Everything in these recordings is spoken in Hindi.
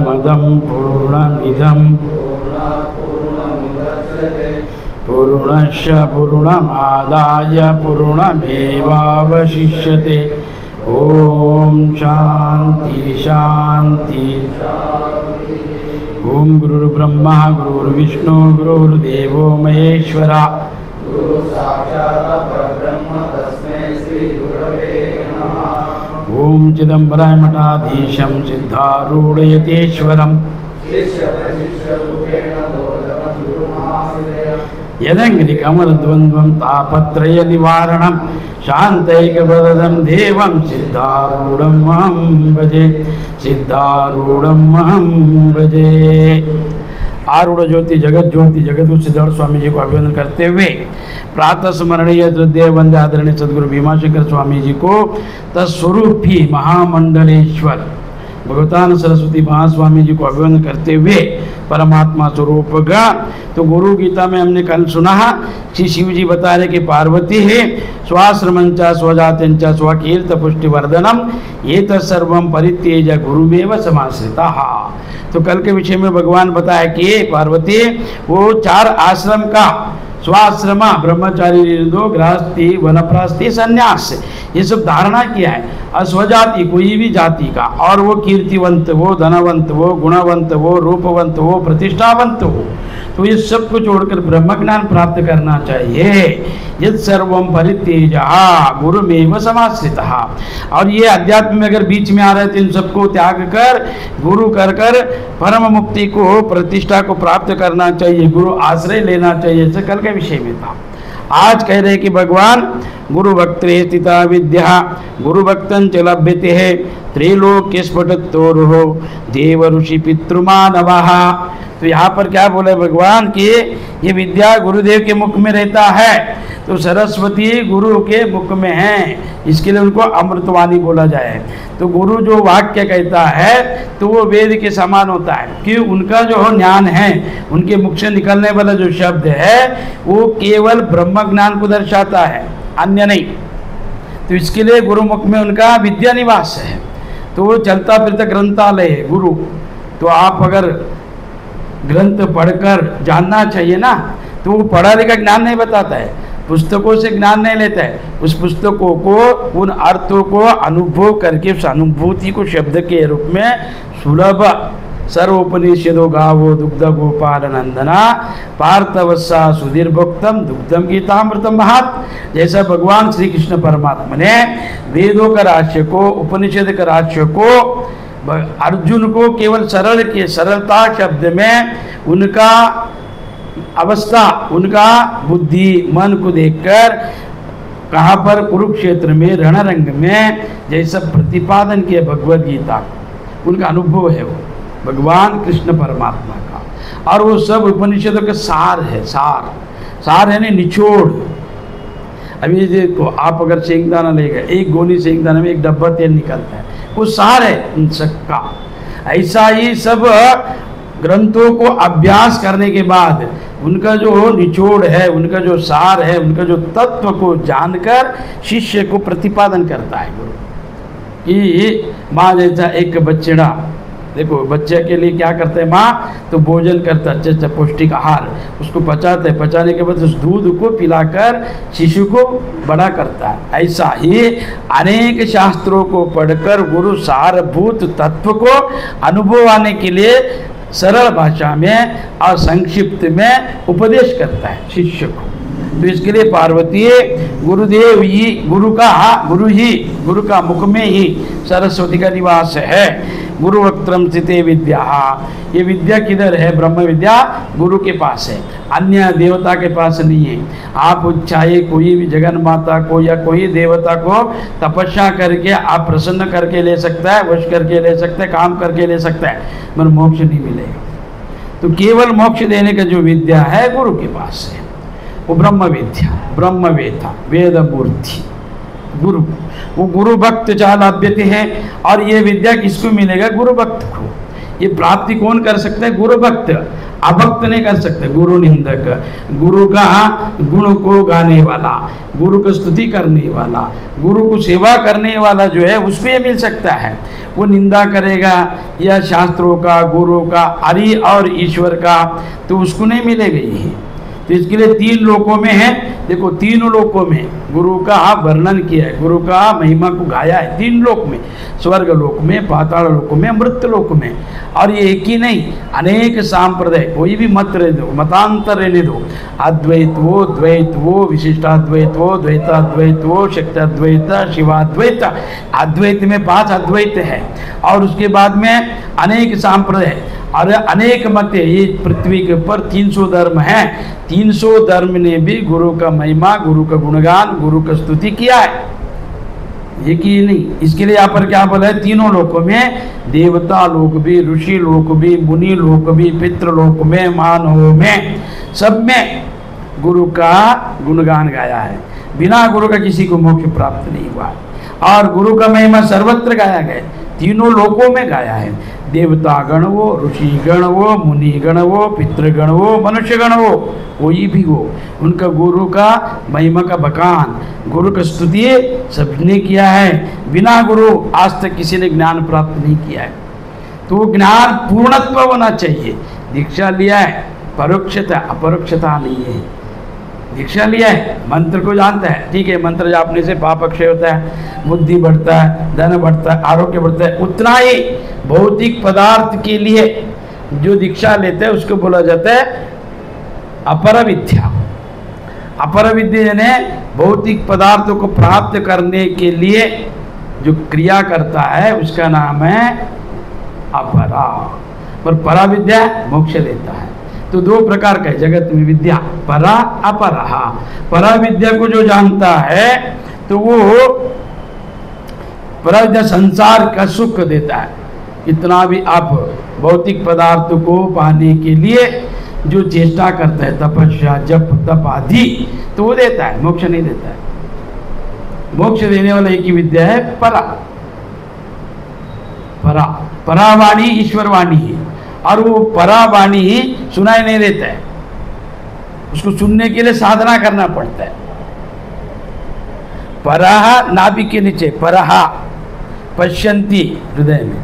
पूर्णमदं पूर्णमिदं पूर्णस्य पूर्णमादाय पूर्णमेवावशिष्यते। ओम शांति शांति। ओम गुरुर्ब्रह्मा गुरुर्विष्णु गुरुर्देवो महेश्वरा। ओम चिदंबराय मठाधीशं सिद्धारूढ़यतेश्वरम् यदंग्रिकमलद्वन्द्वं तापत्रय निवारणं शान्तैकवरदं देवं सिद्धारूढ़ं अहं भजे। सिद्धारूढ़ं अहं भजे। आरूढ़ ज्योति जगत ज्योति जगत सिद्धार्थ स्वामी जी को अभिनंदन करते हुए प्रातः स्मरणीय श्रद्धेय वंदे आदरणीय सदगुरु भीमाशंकर स्वामी जी को तत्स्वरूपी महामंडलेश्वर भगवतान सरस्वती महास्वामी जी को अभिनंदन करते हुए परमात्मा स्वरूप का तो गुरु गीता में हमने कल सुना श्री शिव जी बता रहे कि पार्वती है स्वाश्रमंच स्वजात्यंच स्वकीर्त पुष्टिवर्धनम ये तत्सर्वं परित्यज गुरुमेव समाश्रिता। तो कल के विषय में भगवान बताया कि पार्वती वो 4 आश्रम का स्वाश्रम ब्रह्मचारी दो गृहस्थी वनप्रस्थी संन्यास ये सब धारणा किया है। अस्वजाति कोई भी जाति का और वो कीर्तिवंत हो धनवंत हो गुणवंत हो रूपवंत हो प्रतिष्ठावंत हो तो ये सब को छोड़कर ब्रह्म ज्ञान प्राप्त करना चाहिए। यद सर्वम परित्यज गुरुमेव समाश्रितः। और ये अध्यात्म में अगर बीच में आ रहे तो इन सबको त्याग कर गुरु कर कर परम मुक्ति को प्रतिष्ठा को प्राप्त करना चाहिए। गुरु आश्रय लेना चाहिए। ऐसे कल के विषय में था। आज कह रहे कि भगवान गुरु भक्त्रे स्थिता विद्या गुरु भक्तन च लभ्यते है त्रैलोक्य स्फुटतोरुहो देव ऋषि पितृमानवः। तो यहाँ पर क्या बोले भगवान कि ये विद्या गुरुदेव के मुख में रहता है तो सरस्वती गुरु के मुख में है, इसके लिए उनको अमृतवाणी बोला जाए। तो गुरु जो वाक्य कहता है तो वो वेद के समान होता है कि उनका जो ज्ञान है उनके मुख से निकलने वाला जो शब्द है वो केवल ब्रह्म ज्ञान को दर्शाता है, अन्य नहीं। तो इसके लिए गुरुमुख में उनका विद्या निवास है। तो वो चलता फिरता ग्रंथालय है गुरु। तो आप अगर ग्रंथ पढ़कर जानना चाहिए ना तो वो पढ़ा लिखा ज्ञान नहीं बताता है, पुस्तकों से ज्ञान नहीं लेता है। उस पुस्तकों को उन अर्थों को अनुभव करके उस अनुभूति को शब्द के रूप में सुलभ सर्वोपनिषदो गावो दुग्ध गोपाल नंदना पार्थवस्सा सुधीर भक्तम दुग्धम गीतामृतम महत। जैसा भगवान श्री कृष्ण परमात्मा ने वेदों का राष्ट्र को उपनिषद का राष्ट्र को अर्जुन को केवल सरल के सरलता शब्द में उनका अवस्था उनका बुद्धि मन को देखकर कहाँ पर कुरुक्षेत्र में रणरंग में जैसा प्रतिपादन किया भगवद गीता उनका अनुभव है वो भगवान कृष्ण परमात्मा का। और वो सब उपनिषदों का सार है। सार है ना निचोड़। अभी देखो आप अगर सेंगदाना ले गए एक गोली सेंगदाना में एक डब्बा तेल निकलता है वो सार है उन सबका। ऐसा ही सब ग्रंथों को अभ्यास करने के बाद उनका जो निचोड़ है उनका जो सार है उनका जो तत्व को जानकर शिष्य को प्रतिपादन करता है गुरु। कि माँ जैसा एक बच्चड़ा देखो बच्चे के लिए क्या करते हैं माँ तो भोजन करता है अच्छा पौष्टिक आहार उसको पचाते हैं, पचाने के बाद उस दूध को पिलाकर शिशु को बड़ा करता है। ऐसा ही अनेक शास्त्रों को पढ़कर गुरु सारभूत तत्व को अनुभव आने के लिए सरल भाषा में और संक्षिप्त में उपदेश करता है शिष्य को। तो इसके लिए पार्वती गुरुदेव ही गुरु का मुख में ही सरस्वती का निवास है। गुरु वक्त्रम स्थिते विद्या। ये विद्या किधर है? ब्रह्म विद्या गुरु के पास है, अन्य देवता के पास नहीं है। आप चाहे कोई भी जगन माता को या कोई देवता को तपस्या करके आप प्रसन्न करके ले सकता है, वश करके ले सकता है, काम करके ले सकता है, मगर मोक्ष नहीं मिलेगा। तो केवल मोक्ष देने का जो विद्या है गुरु के पास है, वो ब्रह्म विद्या, ब्रह्म वेता, वेद मूर्ति गुरु। वो गुरु भक्त चालाभ्यते है। और ये विद्या किसको मिलेगा? गुरु भक्त को। ये प्राप्ति कौन कर सकता है? गुरु भक्त, अभक्त नहीं कर सकते। गुरु निंदक, गुरु का गुण को गाने वाला, गुरु को स्तुति करने वाला, गुरु को सेवा करने वाला जो है उसको ये मिल सकता है। वो निंदा करेगा या शास्त्रों का, गुरु का, हरि और ईश्वर का, तो उसको नहीं मिलेगा ये। तो इसके लिए 3 लोकों में है। देखो, 3 लोकों में गुरु का वर्णन किया है, गुरु का महिमा को गाया है 3 लोक में, स्वर्ग लोक में, पाताल लोक में, मृत लोक में। और ये एक ही नहीं, अनेक सांप्रदाय, कोई भी मत रहने दो, मतांतर रहने दो, अद्वैत वो, द्वैत वो, विशिष्टाद्वैत वो, द्वैताद्वैत वो, शक्ताद्वैत, शिवाद्वैत। अद्वैत में 5 अद्वैत है और उसके बाद में अनेक सांप्रदाय और अनेक मत। ये पृथ्वी के ऊपर 300 धर्म है, 300 धर्म ने भी गुरु का महिमा, गुरु का गुणगान, गुरु का स्तुति किया है। ये की नहीं, इसके लिए यहाँ पर क्या बोला है? 3 लोकों में, देवता लोक भी, ऋषि लोक भी, मुनि लोक भी, पितृलोक में, मानवों में, सब में गुरु का गुणगान गाया है। बिना गुरु का किसी को मोक्ष प्राप्त नहीं हुआ। और गुरु का महिमा सर्वत्र गाया गया, 3 लोकों में गाया है। देवता गण वो, ऋषि गण वो, मुनि गण वो, पितृगण वो, मनुष्य गण वो, कोई भी हो, उनका गुरु का महिमा का बखान, गुरु का स्तुति सबने किया है। बिना गुरु आज तक किसी ने ज्ञान प्राप्त नहीं किया है। तो ज्ञान पूर्णत्व होना चाहिए। दीक्षा लिया है, परोक्षता अपरोक्षता नहीं है। दीक्षा लिया है, मंत्र को जानता है, ठीक है, मंत्र जापने से पाप अक्षय होता है, बुद्धि बढ़ता है, धन बढ़ता है, आरोग्य बढ़ता है। उतना ही भौतिक पदार्थ के लिए जो दीक्षा लेते हैं उसको बोला जाता है अपर विद्या। अपर विद्या यानी भौतिक पदार्थों को प्राप्त करने के लिए जो क्रिया करता है उसका नाम है अपरा। पर परा विद्या मोक्ष देता है। तो 2 प्रकार का है जगत में विद्या, परा अपरा। परा विद्या को जो जानता है तो वो परा विद्या संसार का सुख देता है। इतना भी आप भौतिक पदार्थ को पाने के लिए जो चेष्टा करता है, तपस्या, जप, तप आदि, तो वो देता है, मोक्ष नहीं देता है। मोक्ष देने वाला एक ही विद्या है परा। परा, परावाणी ईश्वरवाणी है और वो परावाणी ही सुनाई नहीं देता है, उसको सुनने के लिए साधना करना पड़ता है। पराहा नाभि के नीचे, पराहा पश्यंती हृदय में,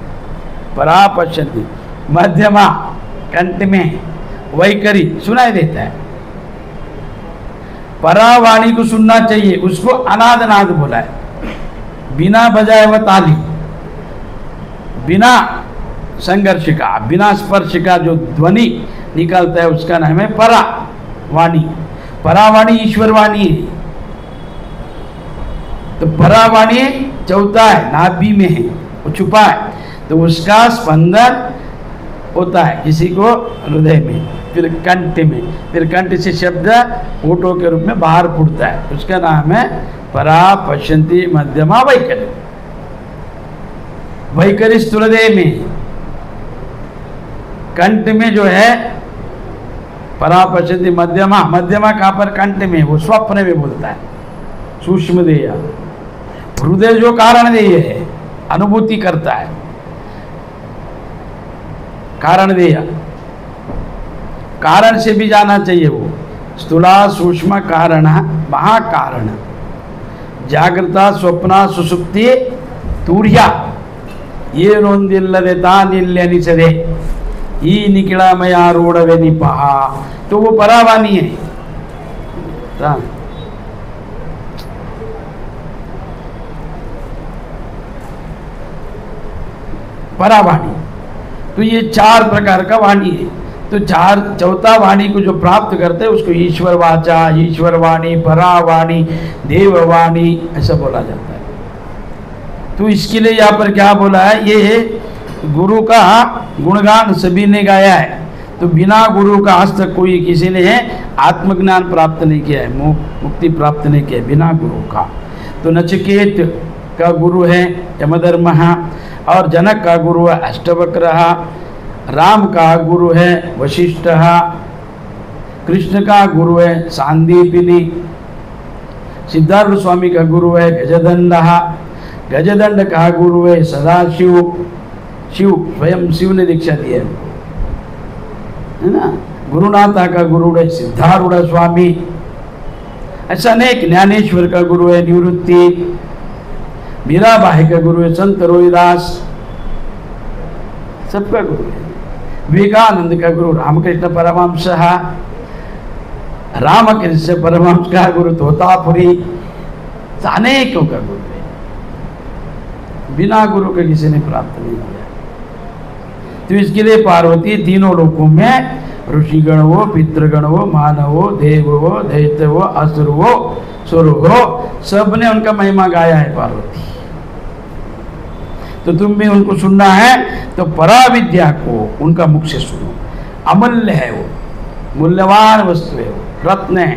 परा पश्यंती, मध्यमा कंठ में, वैखरी सुनाई देता है। परावाणी को सुनना चाहिए, उसको अनादनाद बोला है। बिना बजाए हुआ ताली, बिना संघर्ष का, बिना स्पर्श का जो ध्वनि निकलता है उसका नाम है परावाणी। परावाणी ईश्वरवाणी है। तो परावाणी चौथा है, नाभि में है, वो छुपा है, तो उसका स्पंदन होता है किसी को हृदय में, फिर कंठ में, फिर कंठ से शब्द ओटो के रूप में बाहर फूटता है, उसका नाम है परा पश्यंती मध्यमा वैखरी। वैखरी हृदय में, कंठ में जो है परा पश्यंती मध्यमा, मध्यमा कहाँ पर? कंठ में, वो स्वप्न में बोलता है, सूक्ष्म देय। हृदय जो कारण देय है, अनुभूति करता है, कारण देय, कारण से भी जाना चाहिए वो, स्थूला सूक्ष्म कारण महाकारण, जागृता स्वप्न सुसुप्ति तूर्या ये नोंदिಲ್ಲದೆ ತಾನಿಲ್ಲನಿಸದೆ ಈ ನಿಖಿಳಮಯಾರೂಢವೆ ನಿಪಹ। तो वो परावाणी है। परावाणी, तो ये 4 प्रकार का वाणी है। तो चौथा वाणी को जो प्राप्त करते हैं उसको ईश्वर वाचा, ईश्वरवाणी, परावाणी, देववाणी ऐसा बोला जाता है। तो इसके लिए यहाँ पर क्या बोला है? ये गुरु का गुणगान सभी ने गाया है। तो बिना गुरु का आज तक कोई किसी ने आत्मज्ञान प्राप्त नहीं किया है, मुक्ति प्राप्त नहीं किया है बिना गुरु का। तो नचिकेत का गुरु है यमधर्म, और जनक का गुरु है अष्टवक्र, राम का गुरु है वशिष्ठ, कृष्ण का गुरु है सांदीपिनी, सिद्धार्थ स्वामी का गुरु है गजदंड, गजदंड का गुरु है सदाशिव, शिव, स्वयं शिव ने दीक्षा दी है ना। गुरुनाथा का गुरु है सिद्धारूढ़ स्वामी, ऐसा अनेक, ज्ञानेश्वर का गुरु है निवृत्ति, मीराबाई का गुरु है संत रोहिदास, सबका गुरु है। विवेकानंद का गुरु रामकृष्ण परमहंस, रामकृष्ण परमहंस का गुरु तोतापुरी, अनेकों का गुरु है। बिना गुरु के किसी ने प्राप्त नहीं किया। तो इसके लिए पार्वती तीनों लोकों में, ऋषिगण हो, पितृगण हो, मानव हो, देव हो, दैत्य हो, असुर हो, सुर हो, सब ने उनका महिमा गाया है पार्वती। तो तुम भी उनको सुनना है तो पराविद्या को उनका मुख से सुनो। अमूल्य है वो, मूल्यवान वस्तु है वो, रत्न है,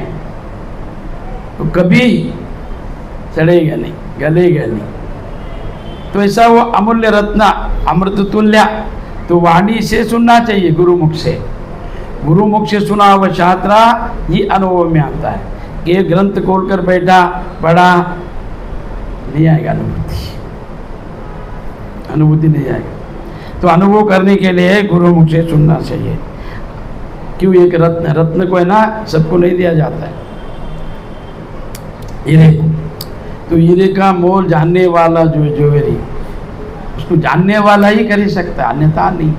तो कभी सड़ेगा नहीं, गलेगा नहीं। तो ऐसा वो अमूल्य रत्न, अमृत तुल्य, तो वाणी से सुनना चाहिए, गुरुमुख से। गुरुमुख से सुना हुआ शास्त्रा ये अनुभव में आता है कि ये ग्रंथ खोलकर बैठा पढ़ा नहीं आएगा, अनुभूति नहीं आएगा। तो अनुभव करने के लिए गुरुमुख से सुनना चाहिए। क्यों? एक रत्न को है ना सबको नहीं दिया जाता है, हीरे। तो हीरे का मोल जानने वाला जो ज्वेलरी, उसको जानने वाला ही कर ही सकता है, अन्यथा नहीं।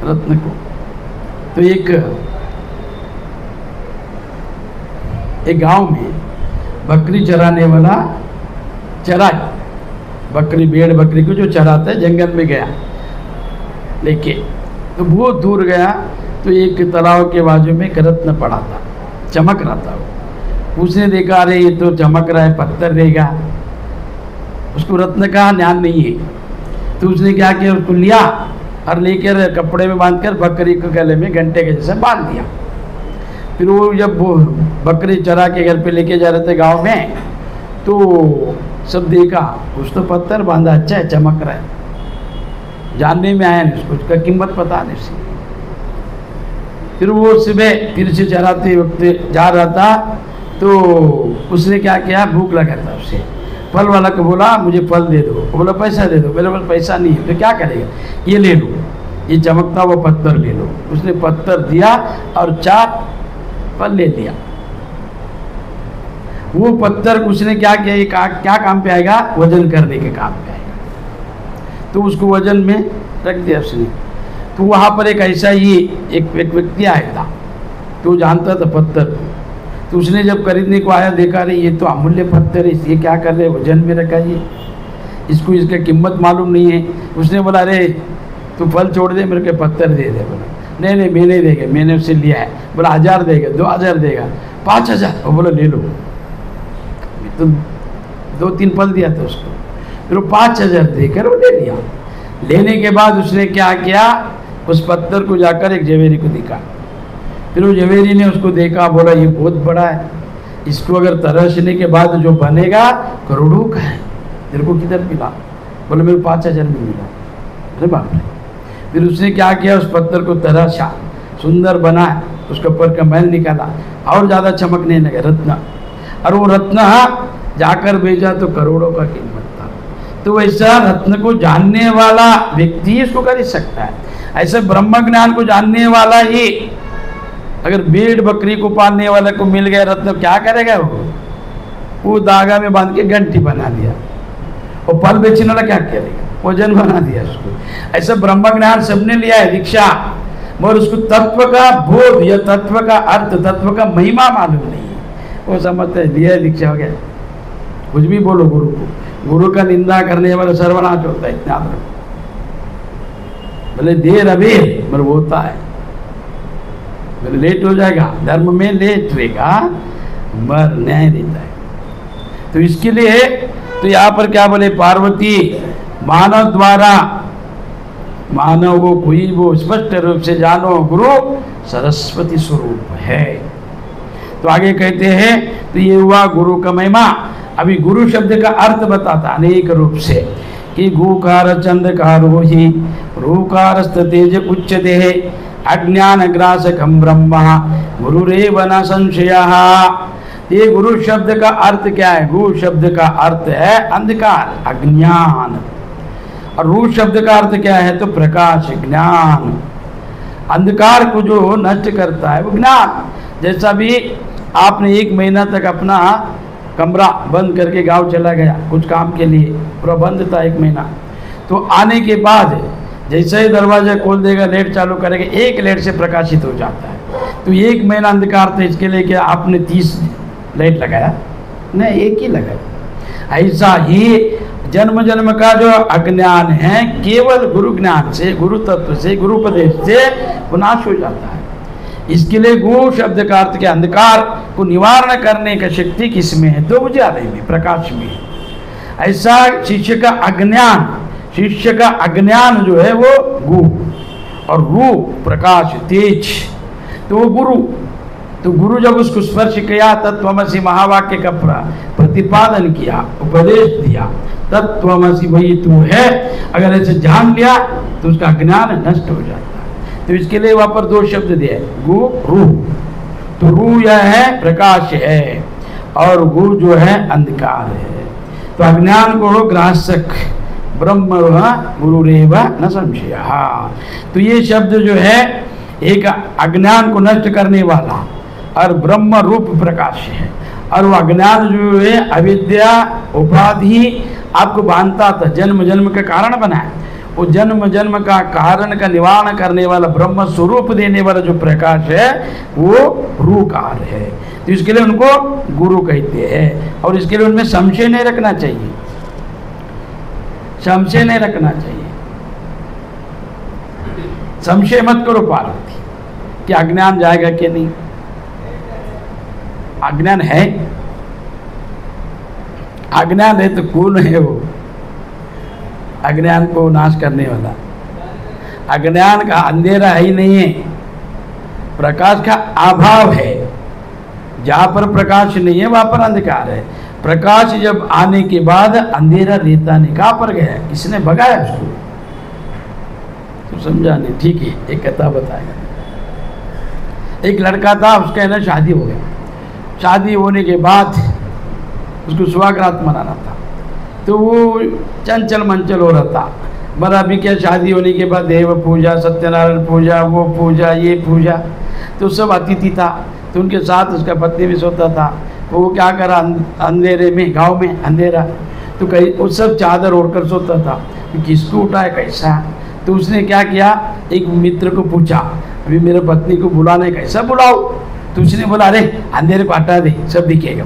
रत्न को तो एक गांव में बकरी चराने वाला चरा, बकरी भेड़ बकरी को जो चराता है, जंगल में गया लेके, तो बहुत दूर गया तो एक तालाब के बाजू में एक रत्न पड़ा था, चमक रहा था वो। उसने देखा अरे ये तो चमक रहा है, पत्थर रहेगा, उसको रत्न का ज्ञान नहीं है। तो उसने क्या किया, उसको लिया और लेकर कपड़े में बांधकर बकरी को गले में घंटे के जैसे बांध दिया। फिर वो जब वो बकरी चरा के घर पे लेके जा रहे थे गांव में, तो सब देखा कुछ तो पत्थर बांधा, अच्छा है, चमक रहा है। जानने में आया नहीं उसको, उसका कीमत पता नहीं उसकी। फिर वो सुबह फिर से चराते वक्त जा रहा था, तो उसने क्या किया, भूख लगा था उसे, फल वाला को बोला मुझे फल दे दो। वो बोला पैसा दे दो। मेरे पास पैसा नहीं है। तो क्या करेगा, ये ले लो, ये चमकता वो पत्थर ले लो। उसने पत्थर दिया और 4 फल ले लिया। वो पत्थर उसने क्या किया, ये क्या काम पे आएगा, वजन करने के काम पे आएगा। तो उसको वजन में रख दिया उसने। तो वहाँ पर एक ऐसा ही एक व्यक्ति आया था, तो जानता था पत्थर को। तो उसने जब खरीदने को आया, देखा रहे ये तो अमूल्य पत्थर है, ये क्या कर रहे, वजन में रखा, ये इसको इसका कीमत मालूम नहीं है। उसने बोला अरे तू फल छोड़ दे, मेरे को पत्थर दे दे। बोला नहीं नहीं मैं नहीं देगा, मैंने उससे लिया है। बोला 1000 देगा, 2000 देगा, 5000। वो बोला ले लो। तो 2-3 फल दिया था उसको, फिर वो 5000 देकर वो ले लिया। लेने के बाद उसने क्या किया, उस पत्थर को जाकर एक जवेरी को दिखा। फिर वो जवेरी ने उसको देखा, बोला ये बहुत बड़ा है, इसको अगर तराशने के बाद जो बनेगा करोड़ों का है, तेरे को किधर मिला? बोले मेरे 5000 में मिला। अरे बाप रे। फिर उसने क्या किया, उस पत्थर को तराशा, सुंदर बना, उसके ऊपर का मैल निकाला और ज़्यादा चमकने लगे रत्न। और वो रत्न जाकर भेजा तो करोड़ों का कीमत था। तो वैसा रत्न को जानने वाला व्यक्ति इसको कर ही सकता है। ऐसे ब्रह्म ज्ञान को जानने वाला ही, अगर भेड़ बकरी को पालने वाले को मिल गया रत्न, क्या करेगा वो धागा में बांध के घंटी बना दिया। और फल बेचने वाला क्या करेगा, वजन बना दिया उसको। ऐसा ब्रह्म ज्ञान सबने लिया है दीक्षा, मगर उसको तत्व का बोध या तत्व का अर्थ, तत्व का महिमा मालूम नहीं है। वो समझते हैं लिया दीक्षा हो गया, कुछ भी बोलो गुरु को। गुरु का निंदा करने वाला सर्वनाश होता है, इतना बोले देर अबेर पर होता है, बोले लेट हो जाएगा, धर्म में लेट रहेगा मर न्याय देता है। तो इसके लिए तो यहाँ पर क्या बोले, पार्वती मानव द्वारा, मानव को कोई वो स्पष्ट रूप से जानो गुरु सरस्वती स्वरूप है। तो आगे कहते हैं, तो ये हुआ गुरु का महिमा। अभी गुरु शब्द का अर्थ बताता अनेक रूप से कि गुकार चंद्रकारो ही रूकारस्त तेज उच्यते अज्ञान ग्रासकम ब्रह्म गुरुरेव न संशयः। ये गुरु शब्द का अर्थ क्या है? गुरु शब्द का अर्थ है अंधकार, अज्ञान। और रू शब्द का अर्थ क्या है? तो प्रकाश, ज्ञान। अंधकार को जो नष्ट करता है वो ज्ञान। जैसा भी आपने 1 महीना तक अपना कमरा बंद करके गांव चला गया कुछ काम के लिए, पूरा बंद था 1 महीना, तो आने के बाद जैसे ही दरवाजा खोल देगा, लाइट चालू करेगा, एक लाइट से प्रकाशित हो जाता है। तो 1 महीना अंधकार था, इसके लिए क्या आपने 30 लाइट लगाया? नहीं, एक ही लगाया। ऐसा ही जन्म जन्म का जो अज्ञान है, केवल गुरु ज्ञान से, गुरु तत्व से, गुरु उपदेश से वो नाश हो जाता है। इसके लिए गु शब्द का अर्थ के अंधकार को निवारण करने का शक्ति किसमें है? तो उजाले में, प्रकाश में। ऐसा शिष्य का अज्ञान, शिष्य का अज्ञान जो है वो गु, और रू प्रकाश, तेज, तो वो गुरु। तो गुरु जब उसको स्पर्श किया, तत्वमसि महावाक्य का प्रतिपादन किया, उपदेश दिया, तत्वमसि वही तू है, अगर ऐसे जान लिया तो उसका ज्ञान नष्ट हो जाता है। तो इसके लिए वहां पर 2 शब्द दिए, गु रू। तो रू यह है प्रकाश है, और गु जो है अंधकार है। तो अज्ञान को ग्रासक ब्रह्म गुरुरेव न संशय। तो ये शब्द जो है एक अज्ञान को नष्ट करने वाला और ब्रह्म रूप प्रकाश है। और वो अज्ञान जो है अविद्या उपाधि आपको बांधता था, जन्म जन्म का कारण बना है। वो जन्म जन्म का कारण का निवारण करने वाला, ब्रह्म स्वरूप देने वाला जो प्रकाश है वो रूकार है। तो इसके लिए उनको गुरु कहते हैं। और इसके लिए उनमें संशय नहीं रखना चाहिए, संशय नहीं रखना चाहिए। संशय मत करो पार्वती कि अज्ञान जाएगा कि नहीं। अज्ञान है, अज्ञान है तो कौन है वो अज्ञान को नाश करने वाला? अज्ञान का अंधेरा ही नहीं है, प्रकाश का अभाव है। जहां पर प्रकाश नहीं है वहां पर अंधकार है। प्रकाश जब आने के बाद अंधेरा रहता नहीं, कहां पर गया? किसने भगाया उसको? तो समझा नहीं। ठीक है, एक कथा बताएगा। एक लड़का था, उसका है ना शादी हो गया। शादी होने के बाद उसको सुहागरात मनाना था, तो वो चंचल मंचल हो रहा था। बड़ा अभी क्या, शादी होने के बाद देव पूजा, सत्यनारायण पूजा, वो पूजा, ये पूजा, तो सब अतिथि था। तो उनके साथ उसका पत्नी भी सोता था। तो वो क्या करा, अंधेरे में, गांव में अंधेरा, तो कहीं वो सब चादर ओढ़कर सोता था कि किसको उठाए, कैसा। तो उसने क्या किया, एक मित्र को पूछा, अभी मेरे पत्नी को बुलाना है, कैसा बुलाओ? तो उसने बोला, अरे अंधेरे को हटा दे, सब दिखेगा।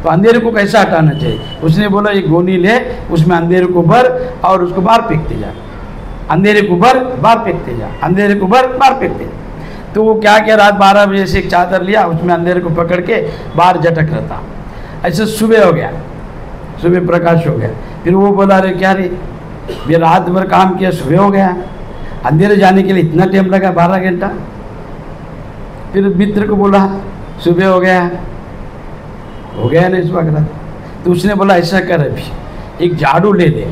तो अंधेरे को कैसा हटाना चाहिए? उसने बोला, एक गोनी ले, उसमें अंधेरे को भर और उसको बाहर फेंकते जा। अंधेरे को भर, बाहर फेंकते जा, अंधेरे को भर, बाहर फेंकते जा। तो वो क्या किया, रात 12 बजे से एक चादर लिया, उसमें अंधेरे को पकड़ के बाहर झटक रहा था। ऐसे सुबह हो गया, सुबह प्रकाश हो गया। फिर वो बोला, अरे क्या रे, ये रात भर काम किया, सुबह हो गया, अंधेरे जाने के लिए इतना टाइम लगा, 12 घंटा। फिर मित्र को बोला, सुबह हो गया ना इस वक्त। तो उसने बोला, ऐसा कर, अभी एक झाड़ू ले दे,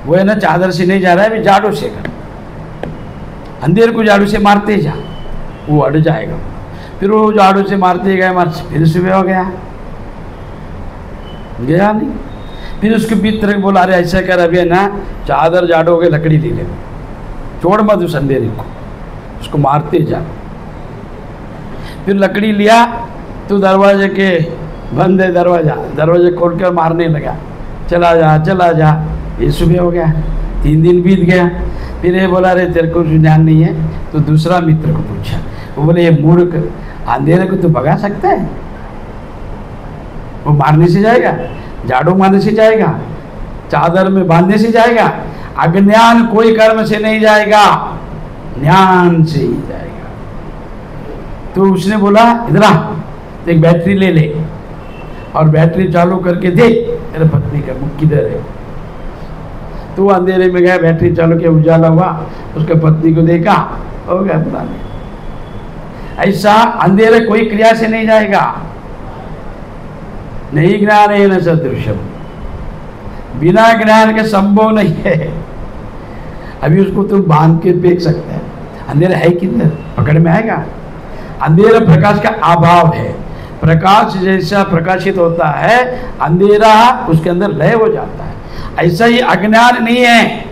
वो है ना चादर से नहीं जा रहा है, अभी झाड़ू से कर, अंधेरे को झाड़ू से मारते जा, वो हट जाएगा। फिर वो झाड़ू से मारते गए, फिर सुबह हो गया, गया नहीं। फिर उसके मित्र को बोला, अरे ऐसा कर, अभी है ना चादर झाड़ू हो गए, लकड़ी ले ले, छोड़ मत उस अंधेरे को, उसको मारते जा। फिर लकड़ी लिया, तो दरवाजे के बंद है दरवाजा, दरवाजे खोल कर मारने लगा, चला जा चला जा। ये सुबह हो गया, 3 दिन बीत गया। फिर ये बोला, अरे तेरे को ध्यान नहीं है। तो दूसरा मित्र को पूछा, वो बोले, ये मूर्ख, अंधेरे को तो भगा सकता है? वो मारने से जाएगा, झाड़ू मारने से जाएगा, चादर में बांधने से जाएगा? अज्ञान कोई कर्म से नहीं जाएगा, ज्ञान से ही जाएगा। तो उसने बोला, इधर आ, एक बैटरी ले ले और बैटरी चालू करके देख मेरे पत्नी का मुख किधर है। तो अंधेरे में गया, बैटरी चालू किया, उजाला हुआ, उसके पत्नी को देखा, हो गया पुराने। ऐसा अंधेरे कोई क्रिया से नहीं जाएगा। नहीं ज्ञान है न सदृशम, बिना ज्ञान के संभव नहीं है। अभी उसको तुम बांध के फेंक सकते हैं, अंधेरा है किधर, पकड़ में आएगा? अंधेरा प्रकाश का अभाव है। प्रकाश जैसा प्रकाशित होता है, अंधेरा उसके अंदर लय हो जाता है। ऐसा ही अज्ञान नहीं है,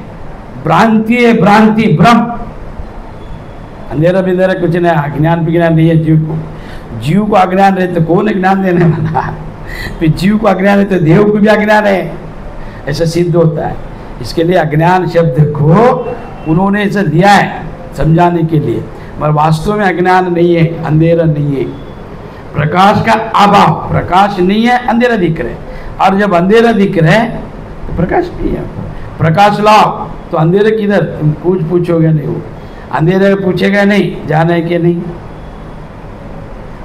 भ्रांति है, भ्रांति भ्रम, अंधेरा बिंधेरा कुछ नहीं, अज्ञान विज्ञान नहीं है जीव को। जीव को अज्ञान रहे तो कौन ज्ञान देने वाला? फिर जीव को अज्ञान है तो देव को भी अज्ञान है, ऐसा सिद्ध होता है। इसके लिए अज्ञान शब्द को उन्होंने ऐसा दिया है समझाने के लिए, मगर वास्तव में अज्ञान नहीं है, अंधेरा नहीं है। प्रकाश का अभाव, प्रकाश नहीं है, अंधेरा दिख रहा है। और जब अंधेरा दिख रहा है तो प्रकाश नहीं है। प्रकाश लाओ तो अंधेरे किधर, तुम कुछ पूछोगे नहीं, वो अंधेरे पूछेगा नहीं जाना है कि नहीं।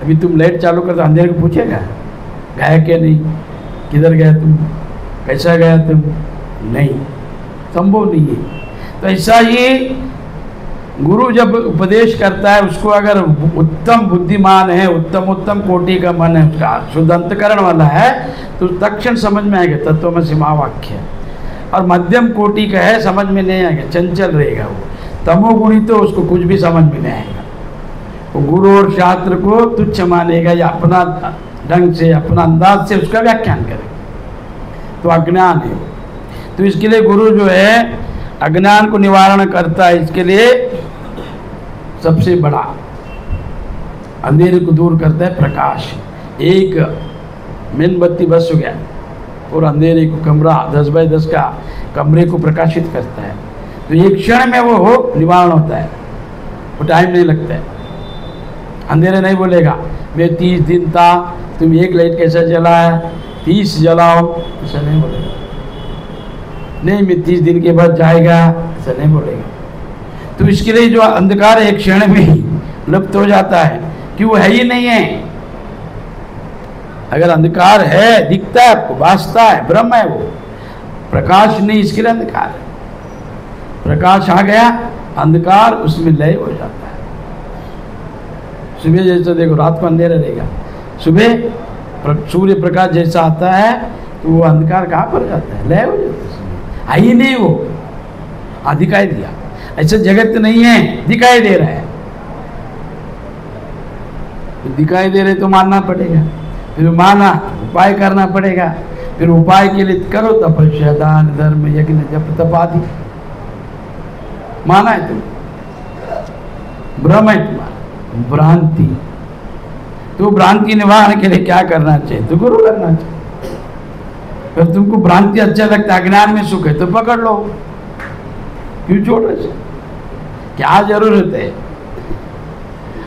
अभी तुम लाइट चालू कर तो अंधेरे को पूछेगा गया कि नहीं, किधर गया तुम, कैसा गया तुम, नहीं, संभव नहीं है। तो ऐसा ही गुरु जब उपदेश करता है, उसको अगर उत्तम बुद्धिमान है, उत्तम कोटि का मन है, उसका शुद्ध अंतकरण वाला है, तो तक्षण समझ में आएगा तत्वमसि महावाक्य। और मध्यम कोटि का है, समझ में नहीं आएगा, चंचल रहेगा वो। तमोगुणी तो उसको कुछ भी समझ में नहीं आएगा, वो गुरु और शास्त्र को तुच्छ मानेगा या अपना ढंग से, अपना अंदाज से उसका व्याख्यान करेगा, तो अज्ञान है। तो इसके लिए गुरु जो है अज्ञान को निवारण करता है। इसके लिए सबसे बड़ा अंधेरे को दूर करता है प्रकाश। एक मेणबत्ती बस हो गया और अंधेरे को, कमरा 10 बाय 10 का कमरे को प्रकाशित करता है, तो एक क्षण में वो निवारण होता है, वो टाइम नहीं लगता है। अंधेरे नहीं बोलेगा मैं 30 दिन था, तुम एक लाइट कैसा जला है, 30 जलाओ, ऐसा नहीं बोलेगा। नहीं मैं 30 दिन के बाद जाएगा, ऐसा नहीं बोलेगा। तो इसके लिए जो अंधकार एक क्षण में ही लुप्त हो जाता है कि वो है ही नहीं है। अगर अंधकार है, दिखता है आपको, भासता है, ब्रह्म है वो, प्रकाश नहीं, इसके लिए अंधकार है। प्रकाश आ गया, अंधकार उसमें लय हो जाता है। सुबह जैसे देखो, रात को अंधेरा रहेगा, सुबह सूर्य प्रकाश जैसा आता है तो वो अंधकार कहाँ पर जाता है, लय हो जाता है, है ही नहीं वो। दिखाई दिया, ऐसा जगत नहीं है, दिखाई दे रहा है, तो दिखाई दे रहे तो मानना पड़ेगा, फिर माना उपाय करना पड़ेगा, फिर उपाय के लिए करो तपस्या, दान धर्म यज्ञ जप तप आदि। माना है तुम, भ्रम है तुम्हारा, भ्रांति। तो भ्रांति निवारण के लिए क्या करना चाहिए, तो गुरु करना चाहिए। जब तुमको भ्रांति अच्छा लगता है, अज्ञान में सुख है, तो पकड़ लो, क्यों छोड़ रहे, क्या जरूरत है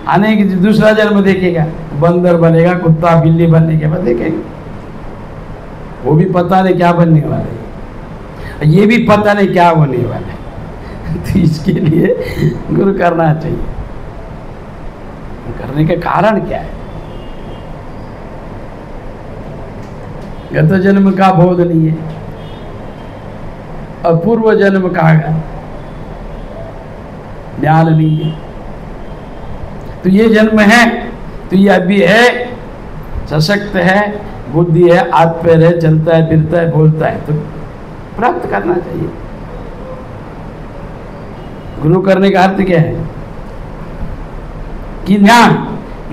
आने की। दूसरा जन्म देखेगा, बंदर बनेगा, कुत्ता बिल्ली बनने के बाद देखेगा, वो भी पता नहीं क्या बनने वाला है, ये भी पता नहीं क्या होने वाला है। तो इसके लिए गुरु करना चाहिए। करने का कारण क्या है, गत जन्म का बोध नहीं है, अपूर्व जन्म का ज्ञान नहीं है। तो ये जन्म है, तो ये अभी है, सशक्त है, बुद्धि है, हाथ पैर है, चलता है, फिरता है, बोलता है, तो प्राप्त करना चाहिए। गुरु करने का अर्थ क्या है कि ज्ञान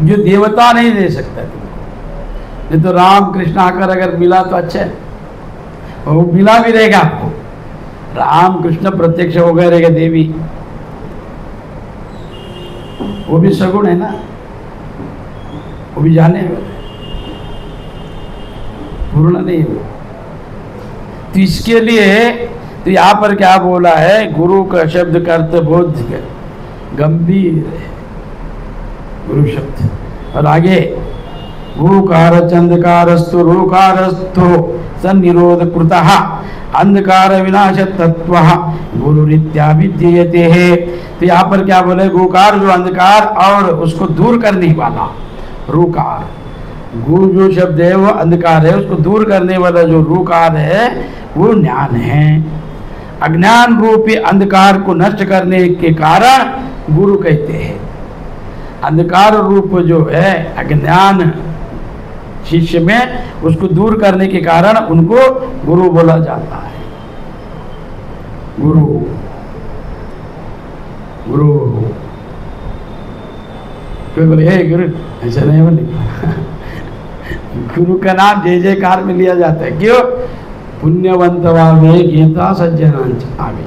जो देवता नहीं दे सकता तुमको। नहीं तो राम कृष्ण आकर अगर मिला तो अच्छा है, वो मिला भी रहेगा आपको, राम कृष्ण प्रत्यक्ष हो गए रहेगा, देवी वो भी सगुण है ना, वो भी जाने वाले, पूर्ण नहीं है। तो इसके लिए तो यहाँ पर क्या बोला है, गुरु का शब्द का अर्थ बहुत गंभीर है, गुरु शब्द। और आगे गुरुकार चंदकारस्तु रूकारस्थो सन्निरोध कृतः अंधकार विनाश तत्व गुरुरीत्या विद्यते है। तो यहाँ पर क्या बोले, गुरुकार जो अंधकार और उसको दूर करने वाला, रूकार, गुरु जो शब्द है वो अंधकार है, उसको दूर करने वाला जो रूकार है वो ज्ञान है। अज्ञान रूपी अंधकार को नष्ट करने के कारण गुरु कहते हैं। अंधकार रूप जो है अज्ञान शिष्य में, उसको दूर करने के कारण उनको गुरु बोला जाता है। गुरु गुरु कोई बोले हे गुरु, ऐसा नहीं बोले। गुरु का नाम जय जयकार में लिया जाता है, क्यों, पुण्यवंत वावे गीता सज्जनांच आवे।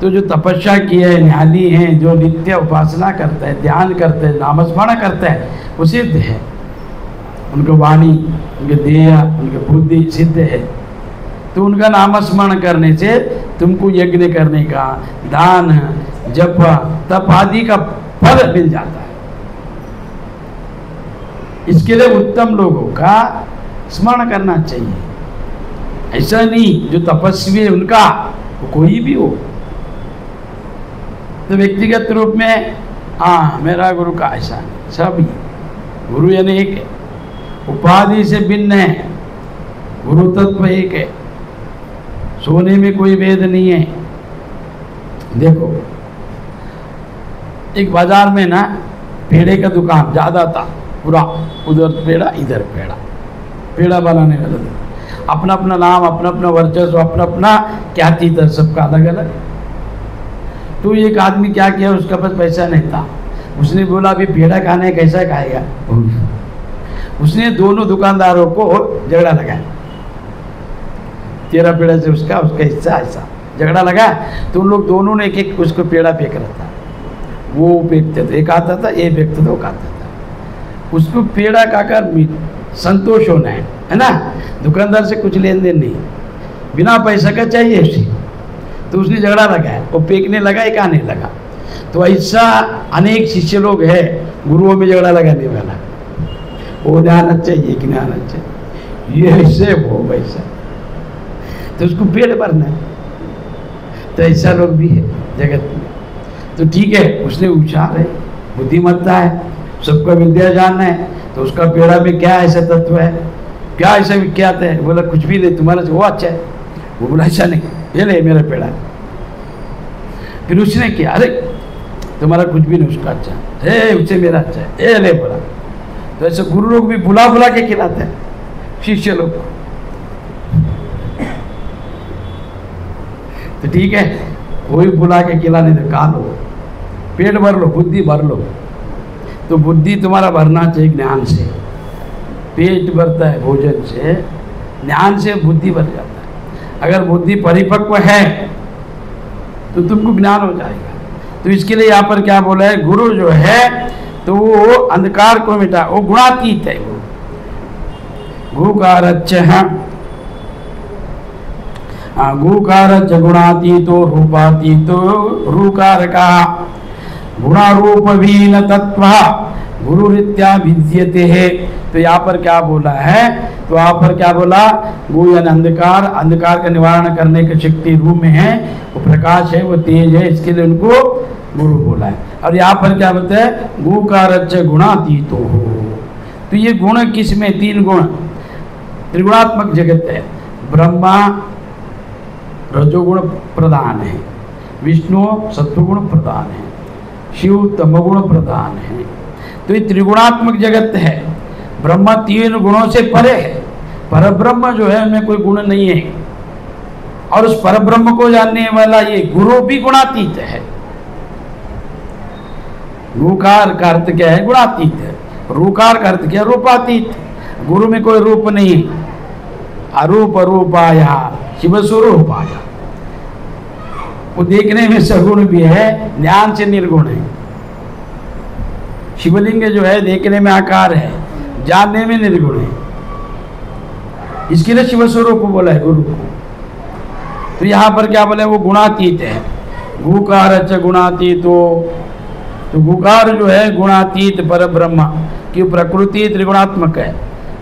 तो जो तपस्या की है, ज्ञानी है, जो नित्य उपासना करता है, ध्यान करते हैं, नामस्मरण करता है, वो सिद्ध है। उनको वाणी, उनके देह, उनकी बुद्धि सिद्ध है। तो उनका नामस्मरण करने से तुमको यज्ञ करने का, दान, जप, तप आदि का फल मिल जाता है। इसके लिए उत्तम लोगों का स्मरण करना चाहिए। ऐसा नहीं जो तपस्वी है उनका, वो कोई भी हो। तो व्यक्तिगत रूप में हाँ मेरा गुरु का ऐसा नहीं, सभी गुरु यानी एक है, उपाधि से भिन्न है, गुरु तत्व एक है, सोने में कोई भेद नहीं है। देखो एक बाजार में ना पेड़े का दुकान ज़्यादा था, पूरा उधर पेड़ा इधर पेड़ा, पेड़ा बनाने वाला था। अपना अपना नाम, अपना अपना वर्चस्व, अपना अपना ख्याति था, सबका अलग अलग। तो एक आदमी क्या किया, उसका पास पैसा नहीं था, उसने बोला अभी पेड़ा खाने कैसा खाएगा। उसने दोनों दुकानदारों को झगड़ा लगाया, तेरा पेड़ा से उसका, उसका हिस्सा ऐसा झगड़ा लगा। तो उन लोग दोनों ने एक एक उसको पेड़ा फेंक रहा था, वो फेंकते थे, एक आता था, ये फेंकते थे, वो खाता था। उसको पेड़ा खाकर संतोष होना है ना, दुकानदार से कुछ लेन देन नहीं, बिना पैसा का चाहिए उसे। तो उसने झगड़ा लगाया, वो फेंकने लगा, एक आने लगा। तो ऐसा अनेक शिष्य लोग हैं गुरुओं में झगड़ा लगाने वाला, वो ध्यान चाहिए कि ध्यान चाहिए, ये ऐसे वो वैसा, तो उसको पेड़ भरना है। तो ऐसा लोग भी है जगत में। तो ठीक है, उसने उछाल है, बुद्धिमत्ता है, सबका विद्या जानना है, तो उसका पेड़ा में क्या ऐसा तत्व है, क्या ऐसा विख्यात है। बोला कुछ भी ले, तुम्हारा वो अच्छा है। वो बोला ऐसा नहीं, ये ले मेरा पेड़ा। फिर उसने किया, अरे तुम्हारा कुछ भी नहीं, उसका अच्छा है, उससे मेरा अच्छा है, ये ले बोला। तो ऐसे गुरु लोग भी बुला बुला के खिलाते हैं शिष्य लोग को। तो ठीक है, कोई बुला के खिलाने दे, खा लो, पेट भर लो, बुद्धि भर लो। तो बुद्धि तुम्हारा भरना चाहिए ज्ञान से। पेट भरता है भोजन से, ज्ञान से बुद्धि भर जाता है। अगर बुद्धि परिपक्व है तो तुमको ज्ञान हो जाएगा। तो इसके लिए यहाँ पर क्या बोला है, गुरु जो है तो वो अंधकार को मिटा, वो गुणातीत है। गुकारच्च गुकारच्च गुणातीतो रूपातीतो रूकारका गुणारूपवीन तत्व गुरुरीत्या विद्यते है। तो यहाँ पर क्या बोला है, तो यहाँ पर क्या बोला, गु यानी अंधकार, अंधकार का निवारण करने की शक्ति रूप में है, वो प्रकाश है, वो तेज है, इसके लिए उनको गुरु बोला है। और यहाँ पर क्या बोलते हैं, गुकारच्च गुणातीतो हो। तो ये गुण किस में, तीन गुण, त्रिगुणात्मक जगत है। ब्रह्मा रजोगुण प्रधान है, विष्णु सत्वगुण प्रधान है, शिव तमोगुण प्रधान है। तो ये त्रिगुणात्मक जगत है। ब्रह्मा तीन गुणों से परे है, परब्रह्म जो है उनमें कोई गुण नहीं है। और उस परब्रह्म को जानने वाला ये गुरु भी गुणातीत है। गुकार का अर्थ क्या है, गुणातीत है। रूकार का अर्थ क्या है, रूपातीत। गुरु में कोई रूप नहीं, अरूप रूपाया शिव स्वरूपाया। वो देखने में सगुण भी है, ज्ञान से निर्गुण है। शिवलिंग जो है देखने में आकार है, जानने में निर्गुण है। इसके लिए शिव स्वरूप बोला है गुरु को। तो यहाँ पर क्या बोले, वो गुणातीत है। गुकारच्च गुणातीतो, तो गुकार जो है गुणातीत पर ब्रह्मा की प्रकृति त्रिगुणात्मक है।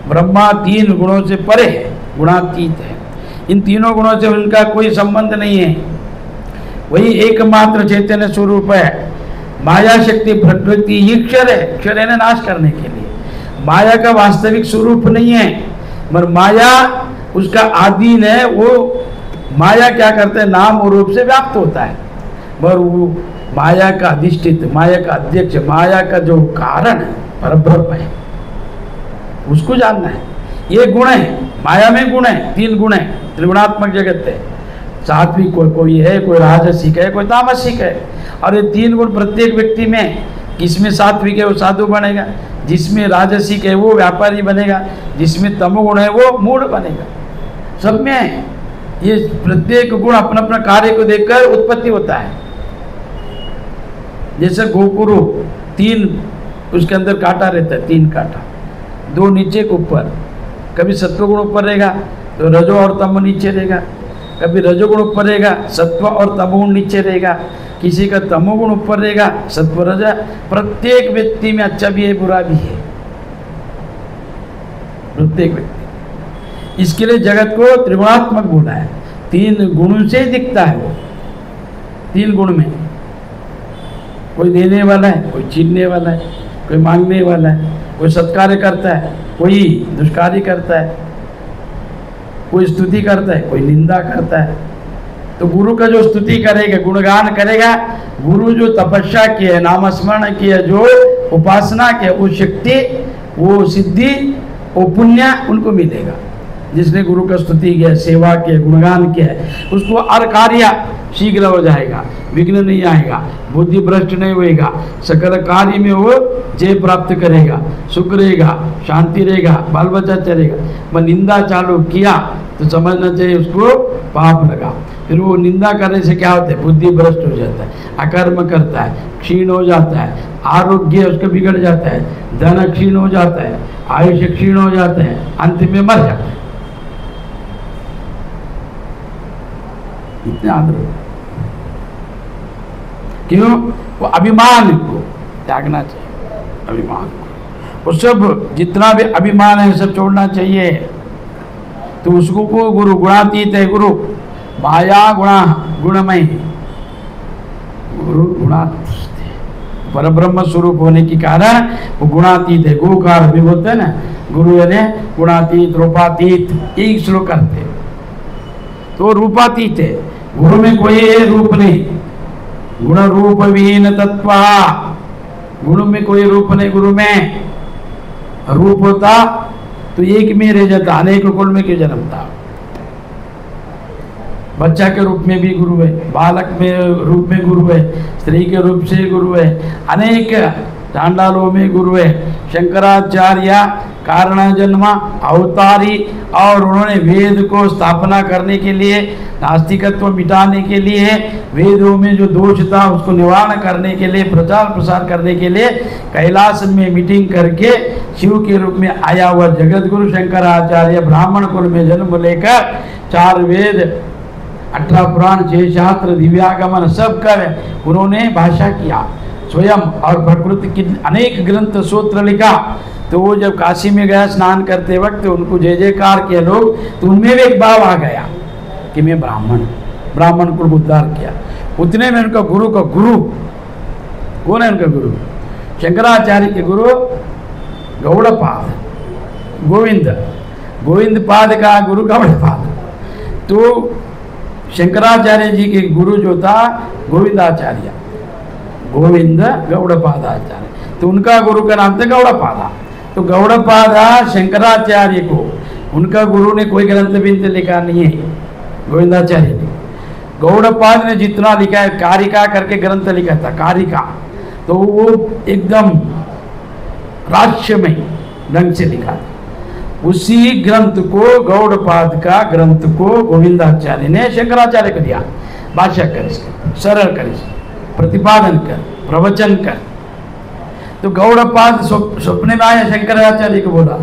ब्रह्मा तीन गुणों से परे है, गुणातीत है। इन तीनों गुणों से उनका कोई संबंध नहीं है। वही एकमात्र चैतन्य स्वरूप है। माया शक्ति प्रकृति ईश्वर है, ईश्वर है नाश करने के लिए। माया का वास्तविक स्वरूप नहीं है, मगर माया उसका अधीन है। वो माया क्या करते हैं, नाम और रूप से व्याप्त होता है, मगर वो माया का अधिष्ठित, माया का अध्यक्ष, माया का जो कारण है परब्रह्म है, उसको जानना है। ये गुण है, माया में गुण है, तीन गुण है, त्रिगुणात्मक जगत है। सात्विक कोई है, कोई राजसिक है, कोई तामसिक है। और ये तीन गुण प्रत्येक व्यक्ति में, जिसमें सात्विक है वो साधु बनेगा, जिसमें राजसिक है वो व्यापारी बनेगा, जिसमें तमोगुण है वो मूढ़ बनेगा। सब में है। ये प्रत्येक गुण अपना अपना कार्य को देखकर उत्पत्ति होता है। जैसे गोकुरु 3 उसके अंदर कांटा रहता है, 3 कांटा, 2 नीचे के ऊपर। कभी सत्वगुण ऊपर रहेगा तो रजो और तमो नीचे रहेगा, कभी रजोगुण ऊपर रहेगा सत्व और तमोगुण नीचे रहेगा, किसी का तमोगुण ऊपर रहेगा सत्व रज। प्रत्येक व्यक्ति में अच्छा भी है बुरा भी है, प्रत्येक व्यक्ति। इसके लिए जगत को त्रिगुणात्मक बोला है। 3 गुणों से दिखता है वो, 3 गुण में। कोई देने वाला है, कोई छीनने वाला है, कोई मांगने वाला है, कोई सत्कार्य करता है, कोई दुष्कार्य करता है, कोई स्तुति करता है, कोई निंदा करता है। तो गुरु का जो स्तुति करेगा, गुणगान करेगा, गुरु जो तपस्या किया, नाम स्मरण किया, जो उपासना किया, वो शक्ति, वो सिद्धि, वो पुण्य उनको मिलेगा। जिसने गुरु का स्तुति किया, सेवा किया, गुणगान किया है, उसको हर कार्य शीघ्र हो जाएगा, विघ्न नहीं आएगा, बुद्धि भ्रष्ट नहीं होएगा, सकल कार्य में वो जय प्राप्त करेगा, सुख रहेगा, शांति रहेगा, बाल बच्चा चलेगा। मैं निंदा चालू किया तो समझना चाहिए उसको पाप लगा। फिर वो निंदा करने से क्या होता है, बुद्धि भ्रष्ट हो जाता है, अकर्म करता है, क्षीण हो जाता है, आरोग्य उसका बिगड़ जाता है, धन क्षीण हो जाता है, आयुष्य क्षीण हो जाता है, अंत में मर जाता है। इतने आदर क्यों? वो अभिमान को त्यागना चाहिए, अभिमान को, वो सब जितना भी अभिमान है सब छोड़ना चाहिए। तो उसको को गुरु गुणातीत है, गुरु माया गुणा गुणमय, गुरु गुणातीत परब्रह्म स्वरूप होने के कारण वो गुणातीत है। गुकार भी बोलते हैं ना, गुरु यानी गुणातीत रूपातीत, एक श्लोक करते हैं। तो रूपातीत है, गुरु में कोई रूप नहीं, गुण रूप विहीन तत्व, गुरु में कोई रूप नहीं। गुरु में रूप होता तो एक में रह जाता, अनेक कुल में क्यों जन्मता। बच्चा के रूप में भी गुरु है, बालक में रूप में गुरु है, स्त्री के रूप से गुरु है, अनेक चांडालों में गुरु है। शंकराचार्य कारण जन्म अवतारी, और उन्होंने वेद को स्थापना करने के लिए, नास्तिकत्व मिटाने के लिए, वेदों में जो दोष था उसको निवारण करने के लिए, प्रचार प्रसार करने के लिए कैलाश में मीटिंग करके शिव के रूप में आया हुआ जगत गुरु शंकराचार्य ब्राह्मण कुल में जन्म लेकर 4 वेद, 18 पुराण, 6 शास्त्र, दिव्यागमन सब कर उन्होंने भाषा किया स्वयं, और प्रकृति की अनेक ग्रंथ सूत्र लिखा। तो वो जब काशी में गया स्नान करते वक्त उनको जय जयकार किया लोग, तो उनमें भी एक भाव आ गया कि मैं ब्राह्मण को उद्धार किया। उतने में उनका गुरु का गुरु कौन है? उनका गुरु शंकराचार्य के गुरु गौड़पाद, गोविंद पाद का गुरु गौड़पाद। तो शंकराचार्य जी के गुरु जो था गोविंदाचार्य, गोविंद गौड़पादाचार्य, तो उनका गुरु का नाम था गौड़पादा। तो गौड़पादा शंकराचार्य को, उनका गुरु ने कोई ग्रंथ बिंद लिखा नहीं है, गोविंदाचार्य ने। गौड़पाद ने जितना लिखा है, कारिका करके ग्रंथ लिखा था, कारिका, तो वो एकदम रहस्यमय ढंग से लिखा था। उसी ग्रंथ को, गौड़पाद का ग्रंथ को गोविंदाचार्य ने शंकराचार्य को दिया, भाष्य कर, सरल कर, प्रतिपादन कर, प्रवचन कर। तो गौड़पाद स्वप्न में आया, शंकराचार्य को बोला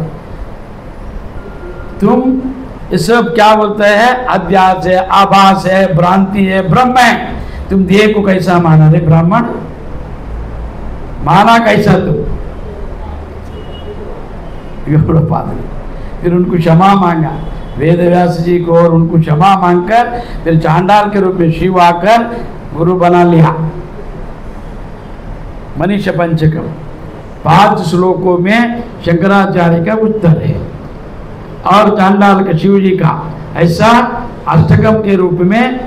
तुम ये सब क्या बोलते हैं, अध्यास है, आभास है, भ्रांति है, ब्रह्म है, तुम देह को कैसा माना रे ब्राह्मण, माना कैसा तुम? गौड़पाद ने फिर उनको क्षमा मांगा, वेद व्यास जी को, और उनको क्षमा मांगकर फिर चांडाल के रूप में शिव आकर गुरु बना लिया। मनीष पंचकम 5 श्लोकों में शंकराचार्य का उत्तर है, और चांडाल के शिव जी का ऐसा अष्टकम के रूप में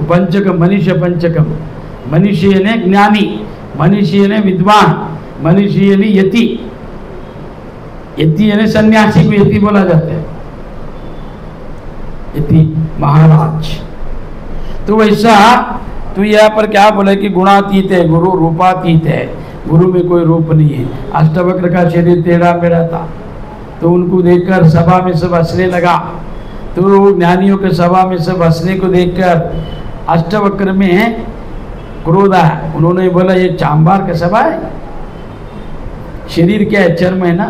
पंचकम, मनीष पंचकम। मनीषी यानी ज्ञानी, मनीषी यानी विद्वान, मनीषी यानी यति, यति यानी सन्यासी को यति बोला जाता है, यति महाराज। तो वैसा तो यहाँ पर क्या बोले कि गुणातीत है गुरु, रूपातीत है, गुरु में कोई रूप नहीं है। अष्टवक्र का शरीर टेढ़ा मेढ़ा था, तो उनको देखकर सभा में सब हंसने लगा। तो ज्ञानियों के सभा में सब हंसने को देखकर अष्टवक्र में क्रोध आया। उन्होंने बोला ये चांबार का सभा है, शरीर क्या है, चर्म है ना,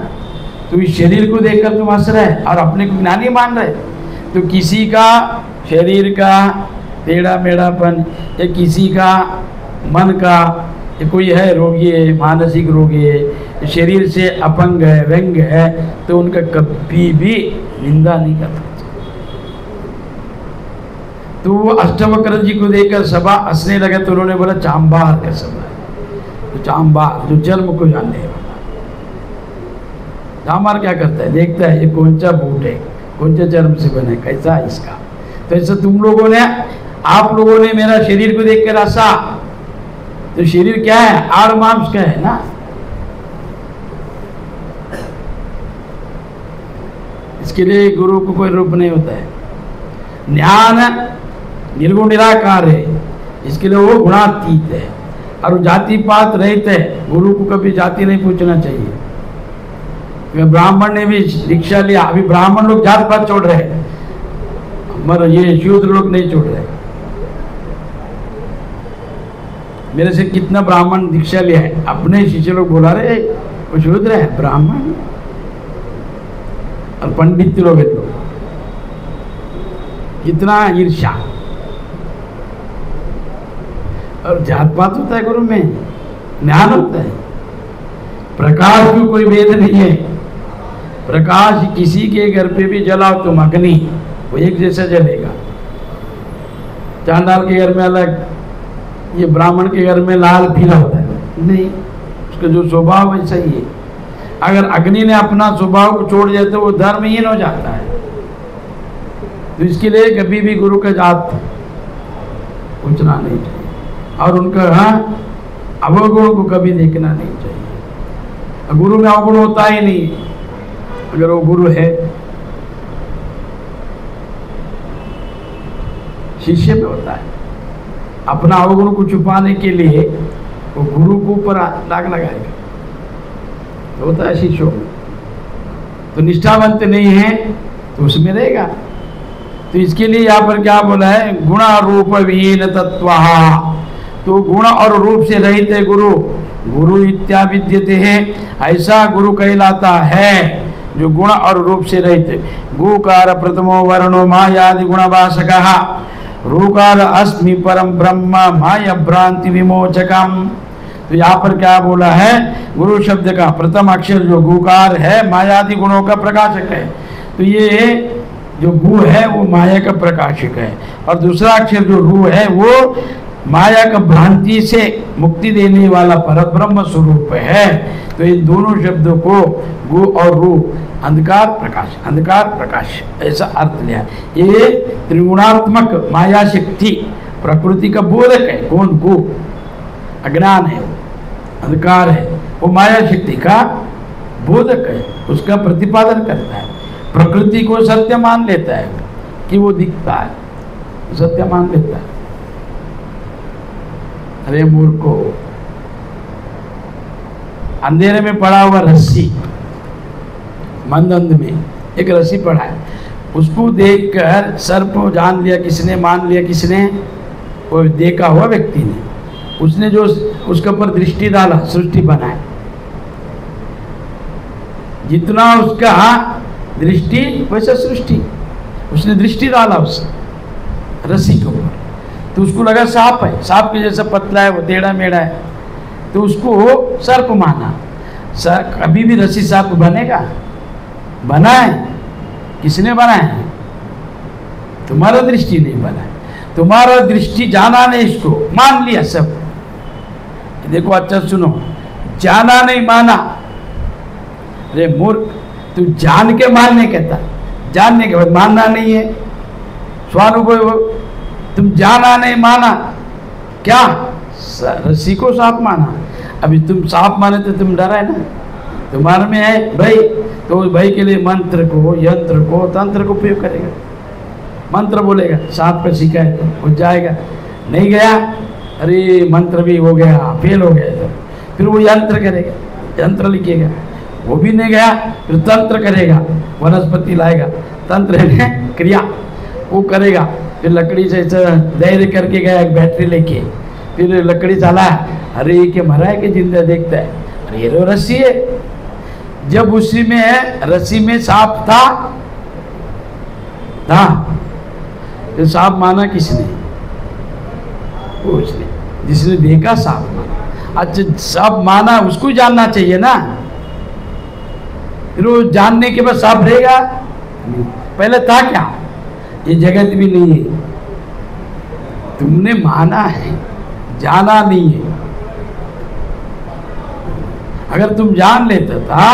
तो इस शरीर को देखकर तुम हंस रहे और अपने को ज्ञानी मान रहे। तो किसी का शरीर का टेढ़ा मेढ़ापन या किसी का मन का कोई है रोगी है, मानसिक रोगी है, शरीर से अपंग है, व्यंग है, तो उनका कभी भी निंदा नहीं कर सकते। तो वो अष्टवक्र जी को देखकर सभा हंसने लगे। तो उन्होंने बोला चांबार का सभा है। तो चांबार जो चर्म को जानने वाला, चांबार क्या करता है, देखता है ये कौन सा बूट है, कौन सा चर्म से बने, कैसा है इसका। तो ऐसा तुम लोगों ने, आप लोगों ने मेरा शरीर को देखकर हंसा, तो शरीर क्या है, आड़ मांस का है ना। इसके लिए गुरु को कोई रूप नहीं होता है। ज्ञान निर्गुण निराकार है, इसके लिए वो गुणातीत है और जाति पात रहित है। गुरु को कभी जाति नहीं पूछना चाहिए। ब्राह्मण ने भी दीक्षा लिया, अभी ब्राह्मण लोग जात पात छोड़ रहे हैं, मगर ये शूद्र लोग नहीं छोड़ रहे। मेरे से कितना ब्राह्मण दीक्षा लिया है, अपने शिष्य लोग बोला रहे वो शूद्र है, ब्राह्मण और पंडित लोग हैं। लोग कितना ईर्ष्या और जात पात होता है गुरु में, ज्ञान होता है। प्रकाश की कोई भेद नहीं है। प्रकाश किसी के घर पे भी जलाओ तुम अग्नि, वो एक जैसा जलेगा। चांडाल के घर में अलग, ये ब्राह्मण के घर में लाल पीला होता है नहीं, उसका जो स्वभाव वैसा ही है। अगर अग्नि ने अपना स्वभाव को छोड़ दिया तो वो धर्महीन हो जाता है। तो इसके लिए कभी भी गुरु का जात पूछना नहीं चाहिए और उनका अवगुण को कभी देखना नहीं चाहिए। गुरु में अवगुण होता ही नहीं, अगर वो गुरु है। शिष्य में होता है। अपना अवगुण को छुपाने के लिए वो गुरु को ऊपर दाग लगाएगा, तो होता है शिष्यों में। तो निष्ठावंत नहीं है तो उसमें रहेगा। तो इसके लिए यहाँ पर क्या बोला है, गुण रूप विहीन तत्व। तो गुण और रूप से रहित है गुरु, गुरु इत्याविद्यते है, ऐसा गुरु कहलाता है जो गुण और रूप से रहित है। गुकार प्रथमो वर्णो मायादि गुणवासकः, रूकार अस्मि परम ब्रह्म माया भ्रांति विमोचकम। तो यहाँ पर क्या बोला है, गुरु शब्द का प्रथम अक्षर जो गुकार है मायादि गुणों का प्रकाशक है। तो ये जो गु है वो माया का प्रकाशक है, और दूसरा अक्षर जो रू है वो माया का भ्रांति से मुक्ति देने वाला परब्रह्म स्वरूप है। तो इन दोनों शब्दों को गु और रू, अंधकार प्रकाश, अंधकार प्रकाश, ऐसा अर्थ लिया। ये त्रिगुणात्मक माया शक्ति प्रकृति का बोधक है। कौन? गु अज्ञान है, अंधकार है, वो माया शक्ति का बोधक है, उसका प्रतिपादन करता है। प्रकृति को सत्य मान लेता है कि वो दिखता है, सत्य मान लेता है। अरे मूर्खो, अंधेरे में पड़ा हुआ रस्सी, मंद में एक रस्सी पड़ा है, उसको देखकर सर्प जान लिया किसने, मान लिया किसने? वो देखा हुआ व्यक्ति ने। उसने जो उसके ऊपर दृष्टि डाला, सृष्टि बनाए। जितना उसका दृष्टि वैसा सृष्टि, उसने दृष्टि डाला उस रस्सी के ऊपर, तो उसको लगा सांप है, सांप के जैसा पतला है, वो टेढ़ा मेढ़ा है, तो उसको सर्प माना। कभी भी रस्सी सांप बनेगा? बना है? किसने बनाया? तुम्हारा दृष्टि नहीं बना है, तुम्हारा दृष्टि जाना नहीं, इसको मान लिया सब। देखो अच्छा सुनो, जाना नहीं माना। अरे मूर्ख, तू जान के मानने कहता, जानने के बाद मानना नहीं है, स्वानुभव। तुम जाना नहीं माना, क्या रस्सी को सांप माना? अभी तुम सांप माने तो तुम डरा है ना, तुम्हारे में है भाई, तो भाई के लिए मंत्र को, यंत्र को, तंत्र को उपयोग करेगा। मंत्र बोलेगा, सांप का सीखा है तो हो जाएगा, नहीं गया, अरे मंत्र भी हो गया, फेल हो गया, तो फिर वो यंत्र करेगा, यंत्र लिखेगा, वो भी नहीं गया, फिर तंत्र करेगा, वनस्पति लाएगा, तंत्र है क्रिया, वो करेगा। फिर लकड़ी से धैर्य करके गया एक बैटरी लेके, फिर लकड़ी चला, अरे ये क्या मरा है कि जिंदा, देखता है अरे ये तो रस्सी है। जब उसी में है रस्सी में सांप था तो सांप माना किसने? उसने, जिसने देखा सांप माना। अच्छा सांप माना उसको जानना चाहिए ना, फिर वो जानने के बाद सांप रहेगा? पहले था क्या? ये जगत भी नहीं है, तुमने माना है, जाना नहीं है। अगर तुम जान लेता था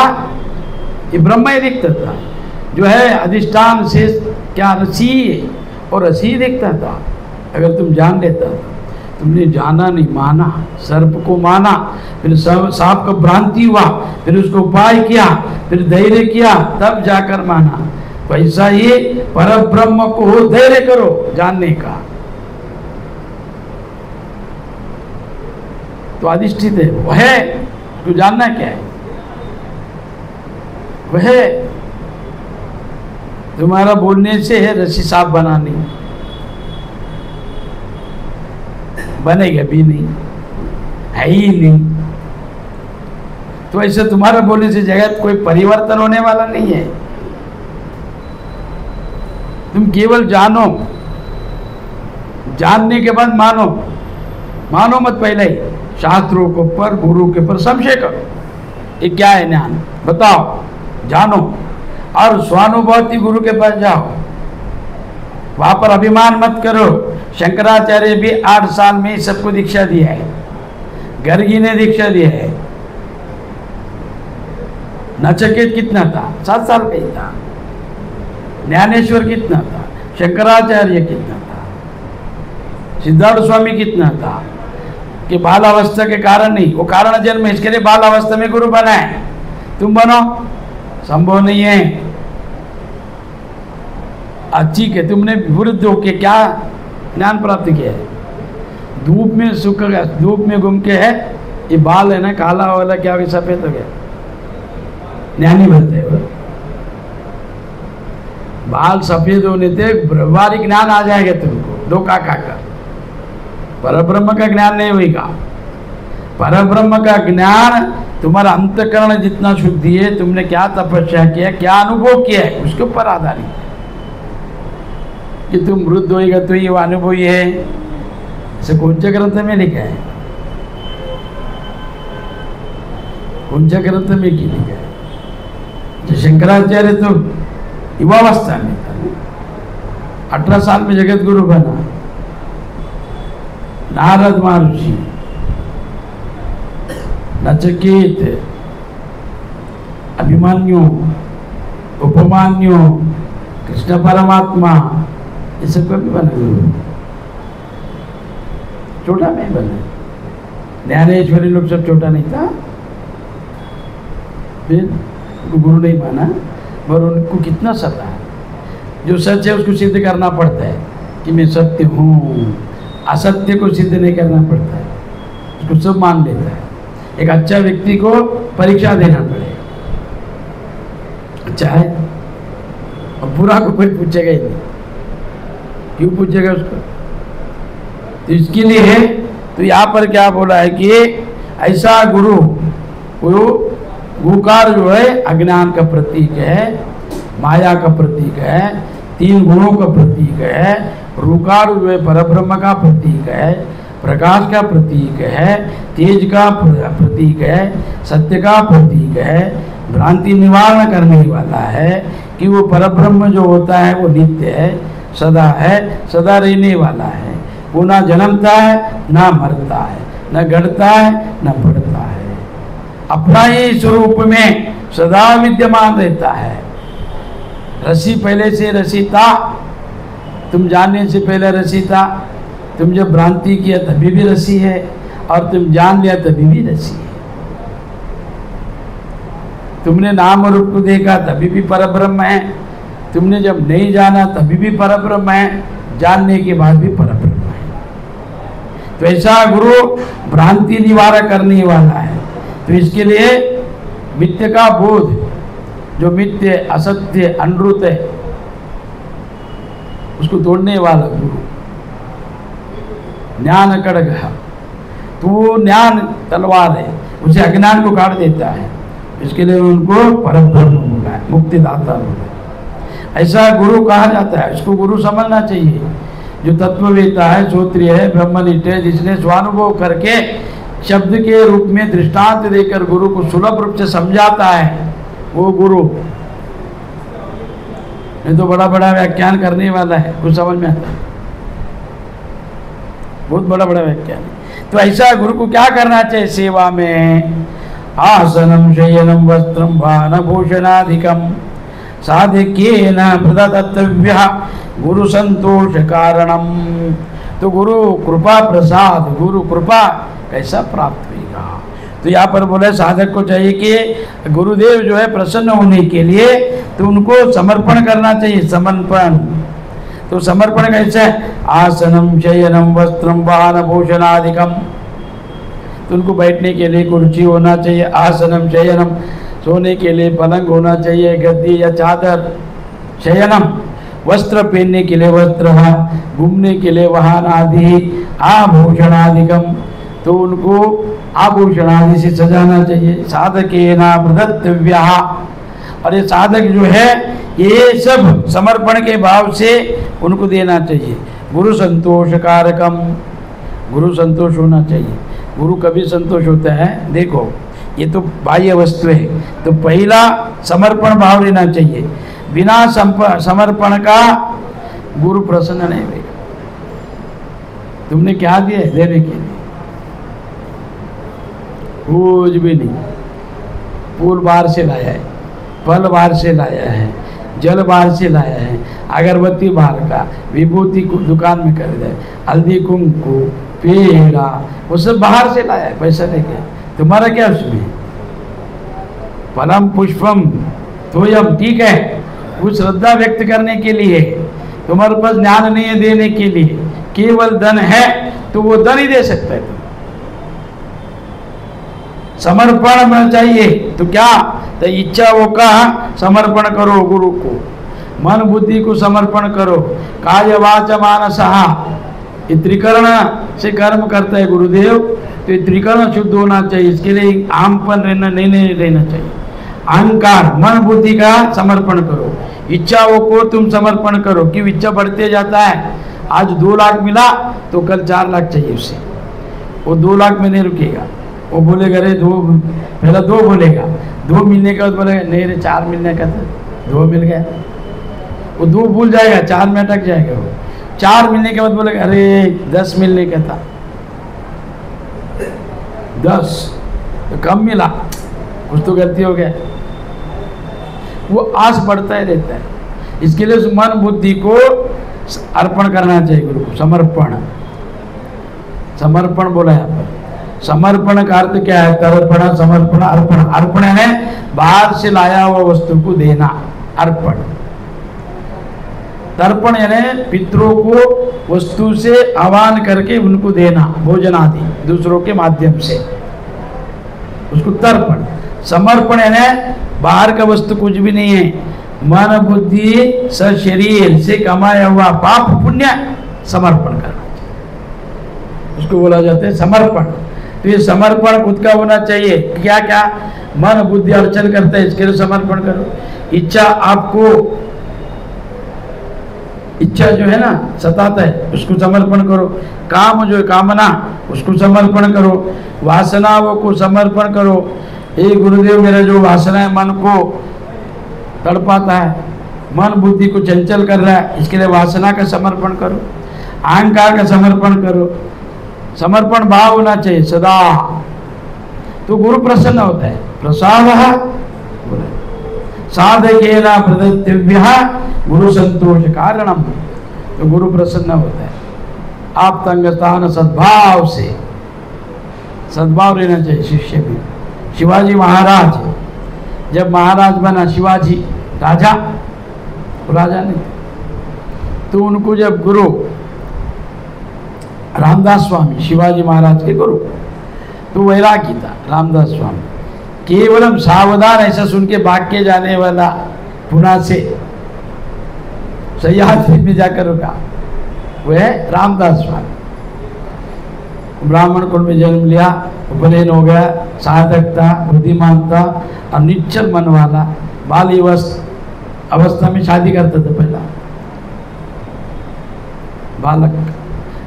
ये ब्रह्म ही दिखता था, जो है अधिष्ठान से क्या रसी है और रसी दिखता था। अगर तुम जान लेता था, तुमने जाना नहीं, माना, सर्प को माना, फिर सांप का भ्रांति हुआ, फिर उसको उपाय किया, फिर धैर्य किया, तब जाकर माना। तो ऐसा ही पर ब्रह्म को धैर्य करो जानने का, तो अधिष्ठित है वह है। तो जानना क्या है? वह तुम्हारा बोलने से है रस्सी सांप बनानी, बनेगा भी नहीं, है ही नहीं। तो ऐसे तुम्हारा बोलने से जगत कोई परिवर्तन होने वाला नहीं है। तुम केवल जानो, जानने के बाद मानो, मानो मत पहले ही। शास्त्रों के ऊपर, गुरु के ऊपर संशय करो, ये क्या है ज्ञान बताओ, जानो, और स्वानुभूति गुरु के पास जाओ, वहां पर अभिमान मत करो। शंकराचार्य भी 8 साल में सबको दीक्षा दिया है, गर्गी ने दीक्षा दिया है। नचिकेत कितना था? 7 साल का ही था। ज्ञानेश्वर कितना था? शंकराचार्य कितना था? सिद्धार्थ स्वामी कितना था? कि बाल अवस्था के कारण नहीं, वो कारण जन्म है, इसके लिए बाल अवस्था में गुरु बना है। तुम बनो, संभव नहीं है। अच्छी के तुमने वृद्ध होके क्या ज्ञान प्राप्त किया है? धूप में सूख गया, धूप में घूम के है, ये बाल है ना काला वाला, क्या भी सफेद हो गया, ज्ञानी बनते हैं। बाल सफेद होने से व्यवहारिक ज्ञान आ जाएगा तुमको, धोखा खाकर। परब्रह्म का ज्ञान नहीं होगा। परब्रह्म का ज्ञान तुम्हारा अंतकरण जितना शुद्धि है, तुमने क्या तपस्या किया, क्या अनुभव किया है, उसके ऊपर आधारित है। कि तुम वृद्ध होएगा तो ये अनुभवी है, इसे कौन सा ग्रंथ में लिखा है? कौन सा ग्रंथ में की लिखा है? जो शंकराचार्य तो युवावस्था में था, 18 साल में जगत गुरु बना। नारद महर्षि, नचिकेत, अभिमन्यु, उपमान्यु, कृष्ण परमात्मा, ये सब कभी बना गुरु? छोटा में बना। ज्ञानेश्वरी लोग सब छोटा नहीं था, फिर गुरु नहीं माना, पर उनको कितना सता है। जो सच है उसको सिद्ध करना पड़ता है कि मैं सत्य हूँ, असत्य को सिद्ध नहीं करना पड़ता है, उसको सब मान लेता है। एक अच्छा व्यक्ति को परीक्षा देना पड़ेगा, अच्छा है, और बुरा को कोई पूछेगा ही नहीं, क्यों पूछेगा उसको? तो इसके लिए तो यहाँ पर क्या बोला है कि ऐसा गुरु, वो गुकार जो है अज्ञान का प्रतीक है, माया का प्रतीक है, 3 गुणों का प्रतीक है। रुकार जो है परब्रह्म का प्रतीक है, प्रकाश का प्रतीक है, तेज का प्रतीक है, सत्य का प्रतीक है, भ्रांति निवारण करने वाला है। कि वो परब्रह्म जो होता है वो नित्य है, सदा रहने वाला है। वो ना जन्मता है ना मरता है, न घटता है न बढ़ता है, अपना ही स्वरूप में सदा विद्यमान रहता है। रसी पहले से रसी था, तुम जानने से पहले रसी था। तुम जब भ्रांति किया तभी भी रसी है, और तुम जान लिया तभी भी रसी है। तुमने नाम और रूप को देखा तभी भी परब्रह्म है, तुमने जब नहीं जाना तभी भी परब्रह्म है, जानने के बाद भी परब्रह्म है। तो ऐसा गुरु भ्रांति निवारण करने वाला है। तो इसके लिए मिथ्य का बोध, जो मिथ्य असत्य अनृत है उसको तोड़ने वाला गुरु। ज्ञान खड्ग, तो ज्ञान तलवार है, उसे अज्ञान को काट देता है। इसके लिए उनको परम ब्रह्म बोला है, मुक्तिदाता बोला है। ऐसा गुरु कहा जाता है, इसको गुरु समझना चाहिए। जो तत्ववेता है, श्रोत्रिय है, ब्रह्मनिष्ठ है, जिसने स्वानुभव करके शब्द के रूप में दृष्टांत देकर गुरु को सुलभ रूप से समझाता है, वो गुरु। नहीं तो बड़ा बड़ा व्याख्यान करने वाला है, कुछ समझ में आता है, बहुत बड़ा बड़ा व्याख्यान। तो ऐसा गुरु को क्या करना चाहिए सेवा में? आसनम शयनम वस्त्रम भानभूषणाधिकम साधिक्येन प्रदत्तव्यः गुरु संतोष कारणम। तो गुरु कृपा प्रसाद, गुरु कृपा कैसा प्राप्त होगा? तो यहाँ पर बोले साधक को चाहिए कि गुरुदेव जो है प्रसन्न होने के लिए तो उनको समर्पण करना चाहिए, समर्पण। तो समर्पण कैसे है? आसनम शयनम वस्त्रम वाहनभूषणादिकम। तो उनको बैठने के लिए कुर्सी होना चाहिए, आसनम शयनम, सोने के लिए पलंग होना चाहिए, गद्दी या चादर। शयनम, वस्त्र पहनने के लिए वस्त्र, घूमने के लिए वाहन आदि, आभूषणादिकम, तो उनको आभूषण आदि से सजाना चाहिए। साधकेन प्रदत्तव्यः, और ये साधक जो है ये सब समर्पण के भाव से उनको देना चाहिए। गुरु संतोष कारकम, गुरु संतोष होना चाहिए। गुरु कभी संतोष होता है? देखो ये तो बाह्य वस्तु है, तो पहला समर्पण भाव लेना चाहिए। बिना समर्पण का गुरु प्रसन्न नहीं होगा। तुमने क्या दिया है देने के लिए? कुछ भी नहीं। फूल बाहर से लाया है, फल बाहर से लाया है, जल बाहर से लाया है, अगरबत्ती बाहर का, विभूति दुकान में कर दे, हल्दी कुंकु पेड़ा वो सब बाहर से लाया है, पैसा लेके। तुम्हारा क्या उसमें? फलम पुष्पम तोयम, ठीक है, कुछ श्रद्धा व्यक्त करने के लिए। तुम्हारे पास ज्ञान नहीं है देने के लिए, केवल धन है तो वो धन ही दे सकता है। समर्पण में चाहिए तो क्या? तो इच्छाओं का समर्पण करो गुरु को, मन बुद्धि को समर्पण करो। काय वाच मानसः, ये त्रिकरण से कर्म करता है गुरुदेव, तो ये त्रिकरण शुद्ध होना चाहिए। इसके लिए आमपन नहीं रहना चाहिए। अहंकार मन बुद्धि का समर्पण करो, इच्छाओं को तुम समर्पण करो। क्यों? इच्छा बढ़ते जाता है। आज 2 लाख मिला तो कल 4 लाख चाहिए उसे, वो 2 लाख में नहीं रुकेगा। वो बोलेगा अरे 2, पहला 2 बोलेगा, 2 मिलने के बाद बोलेगा नहीं रे 4 मिलने का था, 2 मिल गया। वो 2 भूल जाएगा, 4 में अटक जाएगा। वो 4 मिलने के बाद बोलेगा अरे 10 मिलने का था, 10 तो कम मिला, कुछ तो गलती हो गया। वो आस बढ़ता ही रहता है। इसके लिए उस मन बुद्धि को अर्पण करना चाहिए गुरु को। समर्पण, समर्पण बोला यहाँ पर। समर्पण का अर्थ क्या है? तर्पण, समर्पण, अर्पण। अर्पण है बाहर से लाया हुआ वस्तु को देना, अर्पण। तर्पण यानी पितरों को वस्तु से आह्वान करके उनको देना, भोजन आदि दूसरों के माध्यम से, उसको तर्पण। समर्पण यानी बाहर का वस्तु कुछ भी नहीं है, मन बुद्धि शरीर से कमाया हुआ पाप पुण्य समर्पण करना चाहिए, उसको बोला जाता है समर्पण। तो ये समर्पण खुद का होना चाहिए। क्या क्या? मन बुद्धि अर्चन करता है, इसके लिए समर्पण करो। इच्छा, आपको इच्छा जो है ना सताता है, उसको समर्पण करो। काम जो है कामना, उसको समर्पण करो। वासनाओं को समर्पण करो। हे गुरुदेव, मेरा जो वासना है मन को तड़पाता है, मन बुद्धि को चंचल कर रहा है, इसके लिए वासना का समर्पण करो। अहंकार का समर्पण करो। समर्पण भाव होना चाहिए सदा, तो गुरु प्रसन्न होता है। प्रसाद साधकेन प्रदत्तव्यः गुरु संतोष कारणम, तो गुरु प्रसन्न होता है। आप तंग स्थान सद्भाव से, सद्भाव रहना चाहिए शिष्य में। शिवाजी महाराज जब महाराज बना, शिवाजी राजा, राजा नहीं, तो उनको जब गुरु रामदास स्वामी, शिवाजी महाराज के गुरु, तो वैरागी था रामदास स्वामी। केवलम सावधान ऐसा सुन के भाग के जाने वाला पुणे से सह्याद्री में जाकर रुका, वो है रामदास स्वामी। ब्राह्मण कुल में जन्म लिया, उपनयन हो गया, साधक था, बुद्धिमान था और निश्चल मन वाला। बाल अवस्था में शादी करता था पहला बालक,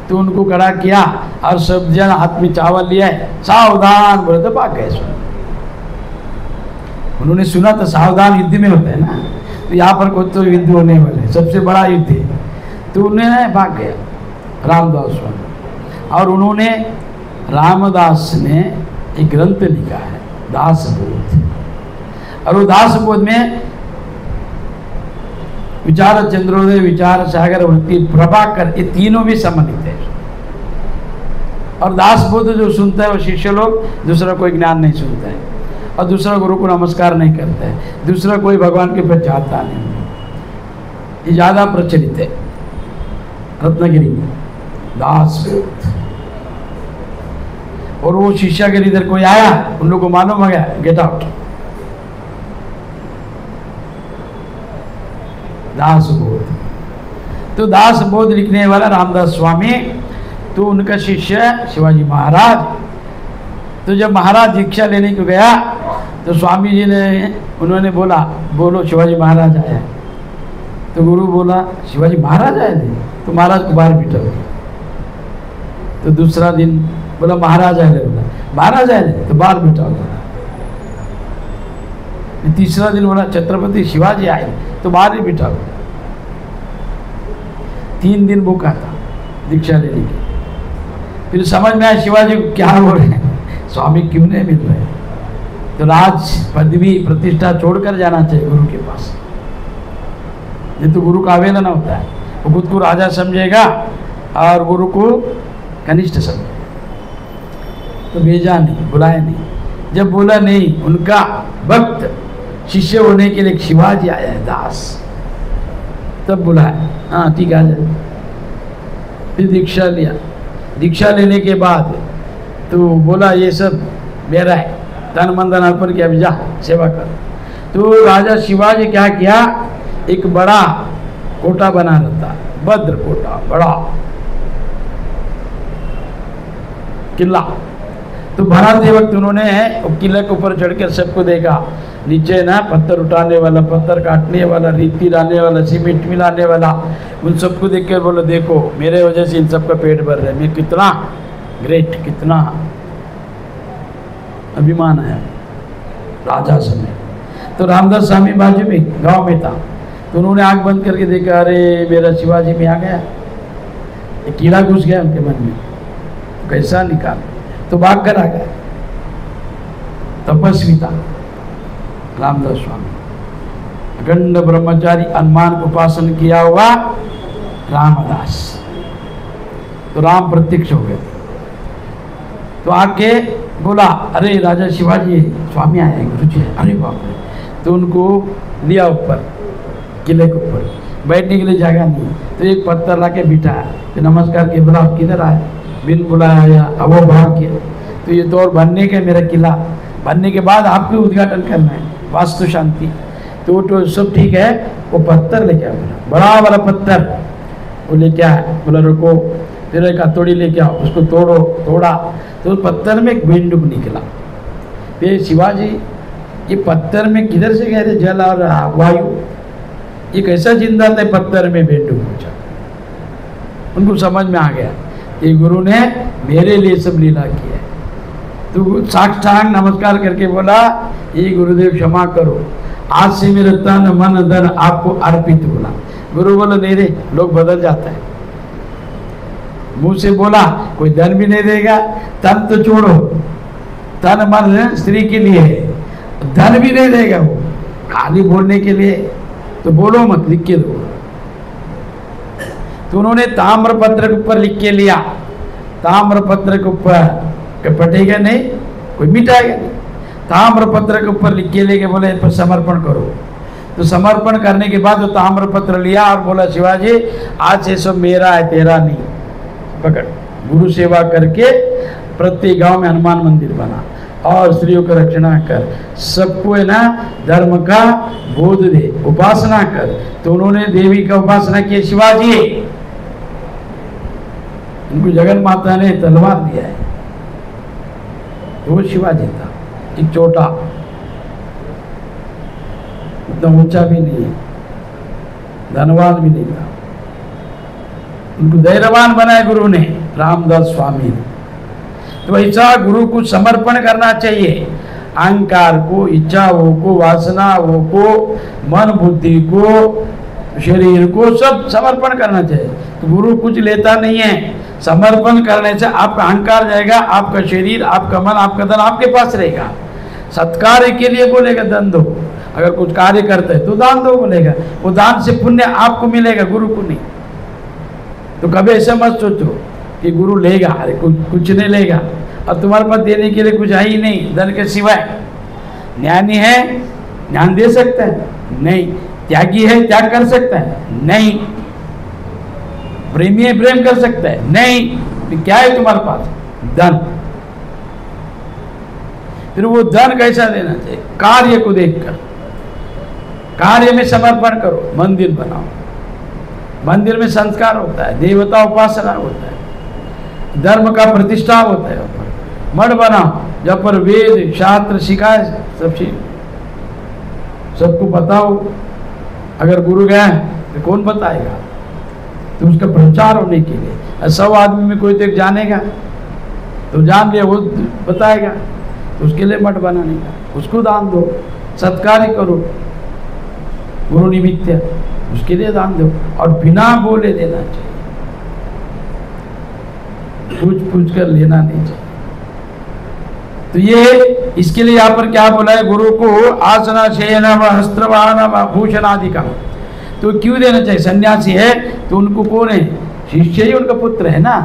तो उनको खड़ा किया और सब जन हाथ में चावल लिया है, सावधान बोले तो भाग गए। उन्होंने सुना तो सावधान युद्ध में होता है ना, तो यहाँ पर कोई तो युद्ध होने वाले, सबसे बड़ा युद्ध है, तो उन्हें भाग गया रामदास स्वामी। और उन्होंने, रामदास ने एक ग्रंथ लिखा है दासबोध, और वो दासबोध में विचार चंद्रोदय, विचार सागर, वृत्ति, प्रभाकर, ये तीनों भी सम्मिलित है। और दासबोध जो सुनता है वो शिष्य लोग, दूसरा कोई ज्ञान नहीं सुनता है, और दूसरा गुरु को नमस्कार नहीं करता है, दूसरा कोई भगवान के पास जाता नहीं, ये ज्यादा प्रचलित है रत्नगिरी में दासबोध। और वो शिष्य के इधर कोई आया, उन लोगों को मालूम हो गया, गेट आउट। दासबोध, तो दासबोध लिखने वाला रामदास स्वामी, तो उनका शिष्य शिवाजी महाराज। तो जब महाराज दीक्षा लेने को गया तो स्वामी जी ने, उन्होंने बोला बोलो शिवाजी महाराज आए। तो गुरु बोला शिवाजी महाराज आए थे, तो महाराज को बाहर बिठा। तो दूसरा दिन बोला महाराज आए, बोला महाराज आए तो बाहर बिठा। तीसरा दिन बोला छत्रपति शिवाजी आए, तो बाहर ही बिठा। 3 दिन भूखा था दीक्षा लेने की। फिर समझ में आया शिवाजी को क्या हो रहे हैं, स्वामी क्यों नहीं मिल रहे। तो राज पदवी प्रतिष्ठा छोड़कर जाना चाहिए गुरु के पास, ये तो गुरु का अवहेलना होता है। वो खुद को राजा समझेगा और गुरु को कनिष्ठ समझेगा। तो भेजा नहीं, बुलाया नहीं। जब बोला नहीं, उनका भक्त शिष्य होने के लिए शिवाजी आया है दास, तब बुलाया, हाँ ठीक है आ जाए। फिर दीक्षा लिया। दीक्षा लेने के बाद तो बोला ये सब मेरा है, तन मन धन अर्पण किया, जा सेवा कर। तो राजा शिवाजी क्या किया, एक बड़ा कोटा बना रहता, भद्र कोटा, बड़ा किला। तो भराते वक्त उन्होंने किले के ऊपर चढ़कर सबको देखा, नीचे ना पत्थर उठाने वाला, पत्थर काटने वाला, रेती लाने वाला, सीमेंट मिलाने वाला, उन सबको देखकर बोला देखो मेरे वजह से इन सबका पेट भर रहा है, मैं कितना ग्रेट, कितना अभिमान है राजा समय। तो रामदास स्वामी बाजू में गांव में था, तो उन्होंने आंख बंद करके देखा, अरे मेरा शिवाजी में आ गया, एक कीड़ा घुस गया उनके मन में, कैसा निकाल। तो भाग कर आ गया। तपस्वी था रामदास स्वामी, अखंड ब्रह्मचारी, हनुमान को उपासन किया हुआ रामदास। तो राम प्रत्यक्ष हो गए। तो आके बोला अरे राजा शिवाजी स्वामी आए हैं, गुरु जी। अरे बाप रे। तो उनको लिया ऊपर किले के ऊपर, बैठने के लिए जगह नहीं, तो एक पत्थर ला के बिठाया। तो नमस्कार के बोला आप किधर आए, बिन बुलाया या अब वो भाग गया। तो ये तो और बनने के मेरा किला बनने के बाद आपको उद्घाटन करना है, वास्तु शांति। तो सब ठीक है। वो पत्थर लेके आया, बड़ा वाला पत्थर वो लेके आया। बोला रुको, फिर एक हथौड़ी लेके आओ, उसको तोड़ो। तोड़ा तो पत्थर में एक बेंडुक निकला। फिर शिवाजी ये पत्थर में किधर से गए थे जल और वायु, ये कैसा जिंदा था पत्थर में बेंडुक पहुंचा। उनको समझ में आ गया कि गुरु ने मेरे लिए सब लीला किया है। तो साष्टांग नमस्कार करके बोला ये गुरुदेव क्षमा करो, आज से मेरा तन मन धन आपको अर्पित। बोला गुरु बोला नहीं रे, लोग बदल जाता है। मुंह से बोला कोई धन भी नहीं देगा, तन तो छोड़ो, तन मन स्त्री के लिए है, धन भी नहीं देगा वो, खाली बोलने के लिए। तो बोलो मत, लिख के दो। तो उन्होंने ताम्र पत्र के ऊपर लिख के लिया। ताम्र पत्र के ऊपर पटेगा नहीं, कोई मिटाएगा नहीं। ताम्र पत्र के ऊपर लिख के लेके बोले पर समर्पण करो। तो समर्पण करने के बाद वो ताम्र पत्र लिया और बोला शिवाजी आज से सब मेरा है, तेरा नहीं। पकड़। गुरु सेवा करके प्रत्येक गांव में हनुमान मंदिर बना, और स्त्रियों का रक्षणा कर, सबको है ना धर्म का बोध दे, उपासना कर। तो उन्होंने देवी का उपासना की शिवाजी, उनको जगन माता ने तलवार दिया है, तो वो शिवाजी था। एक छोटा, उतना ऊंचा भी नहीं है, धनवान भी नहीं था, उनको धैर्यवान बनाया गुरु ने, रामदास स्वामी ने। तो ऐसा गुरु को समर्पण करना चाहिए, अहंकार को, इच्छाओं को, वासनाओं को, मन बुद्धि को, शरीर को सब समर्पण करना चाहिए। तो गुरु कुछ लेता नहीं है, समर्पण करने से आपका अहंकार जाएगा, आपका शरीर, आपका मन, आपका धन आपके पास रहेगा। सत्कार्य के लिए बोलेगा धन दो, अगर कुछ कार्य करते है तो दान दो बोलेगा, वो दान से पुण्य आपको मिलेगा, गुरु को नहीं। तो कभी ऐसा मत सोचो कि गुरु लेगा, अरे कुछ नहीं लेगा, और तुम्हारे पास देने के लिए कुछ है ही नहीं धन के सिवाय। ज्ञानी है ज्ञान दे सकता है नहीं, त्यागी है त्याग कर सकता है नहीं, प्रेमी है प्रेम कर सकता है नहीं, तो क्या है तुम्हारे पास? धन। फिर वो धन कैसा देना चाहिए? कार्य को देखकर, कार्य में समर्पण करो, मंदिर बनाओ, मंदिर में संस्कार होता है, देवता उपासना होता है, धर्म का प्रतिष्ठा होता है, मठ बनाओ जब पर वेद शास्त्र सिखाए, सब चीज सबको बताओ। अगर गुरु गया तो कौन बताएगा? तो उसका प्रचार होने के लिए 100 आदमी में कोई तो एक जानेगा, तो जान लिया वो बताएगा, तो उसके लिए मठ बनाने का, उसको दान दो, सत्कार्य करो, गुरु निमित्त उसके लिए दान दो, और बिना बोले देना चाहिए, पूछ कर लेना नहीं चाहिए। तो ये इसके लिए यहाँ पर क्या बोला है? गुरु को आसना शयन हस्त्रवाहन भूषण आदि का तो क्यों देना चाहिए? सन्यासी है तो उनको कौन है? शिष्य ही उनका पुत्र है ना,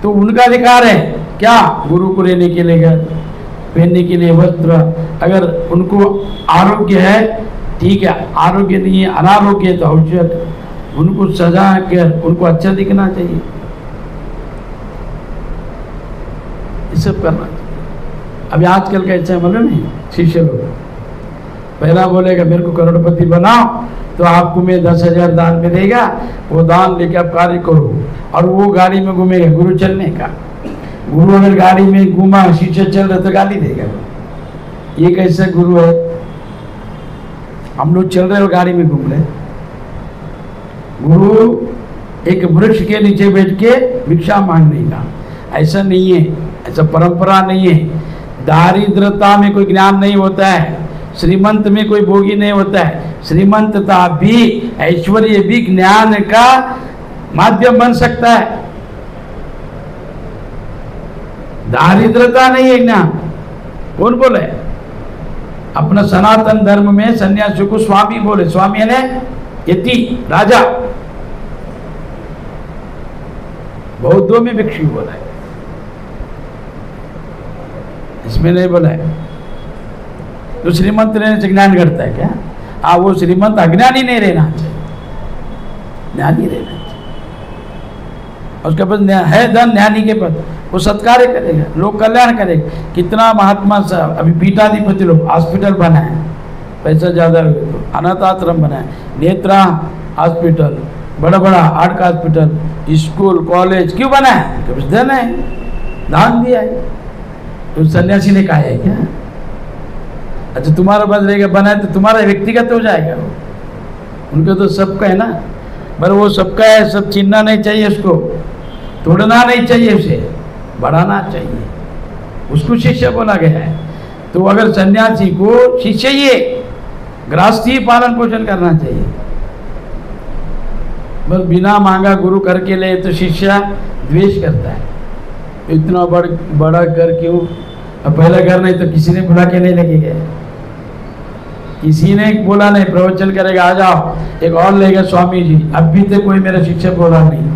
तो उनका अधिकार है क्या? गुरु को लेने के लिए घर, पहनने के लिए वस्त्र, अगर उनको आरोग्य है ठीक है, आरोग्य नहीं है, अनारोग्य है तो औषध, उनको सजा कर उनको अच्छा दिखना चाहिए, ये सब करना चाहिए। अभी आजकल कैसे है मालूम नहीं, शिष्य लोग पहला बोलेगा मेरे को करोड़पति बनाओ तो आपको मैं 10,000 दान में देगा, वो दान लेके आप कार्य करो, और वो गाड़ी में घूमेगा, गुरु चलने का। गुरु अगर गाड़ी में घूमा, शिष्य चल रहा तो गाली देगा, ये कैसे गुरु है? हम लोग चल रहे हो गाड़ी में घूम रहे, गुरु एक वृक्ष के नीचे बैठ के भिक्षा मांगने का, ऐसा नहीं है, ऐसा परंपरा नहीं है। दारिद्रता में कोई ज्ञान नहीं होता है, श्रीमंत में कोई भोगी नहीं होता है, श्रीमंतता भी ऐश्वर्य भी ज्ञान का माध्यम बन सकता है, दारिद्रता नहीं है ज्ञान। कौन बोले? अपना सनातन धर्म में सन्यासियों को स्वामी बोले, स्वामी है यति राजा, बौद्धों में भिक्षु बोला है, इसमें नहीं बोला है। तो श्रीमंत रहने से ज्ञान करता है क्या? हाँ, वो श्रीमंत अज्ञानी नहीं रहना चाहिए, ज्ञानी रहना चाहिए। उसके पास है धन, ज्ञानी के पास वो सत्कार्य करेगा, लोक कल्याण करेगा। कितना महात्मा साहब अभी पीठाधिपति लोग हॉस्पिटल बनाए, पैसा ज्यादा तो अनाथ आश्रम बनाए, नेत्रा हॉस्पिटल, बड़ा बड़ा हार्ट का हॉस्पिटल, स्कूल कॉलेज क्यों बनाए? कुछ धन है, दान दिया है। तो सन्यासी ने कहा है क्या? अच्छा तुम्हारा पास रहेगा बनाए तो तुम्हारा व्यक्तिगत हो जाएगा, उनका तो सबका है ना, पर वो सबका है, सब छीनना नहीं चाहिए, उसको तोड़ना नहीं चाहिए, उसे बढ़ाना चाहिए, उसको शिष्य बोला गया है। तो अगर सन्यासी को शिष्य ही है, गृहस्थी पालन पोषण करना चाहिए, बस बिना मांगा गुरु करके ले तो शिष्य द्वेष करता है, इतना बड़ा घर क्यों? पहला घर नहीं तो किसी ने बुला के नहीं लेके गए, किसी ने बोला नहीं प्रवचन करेगा आ जाओ, एक और लेगा स्वामी जी, अब भी तो कोई मेरा शिक्षक बोला नहीं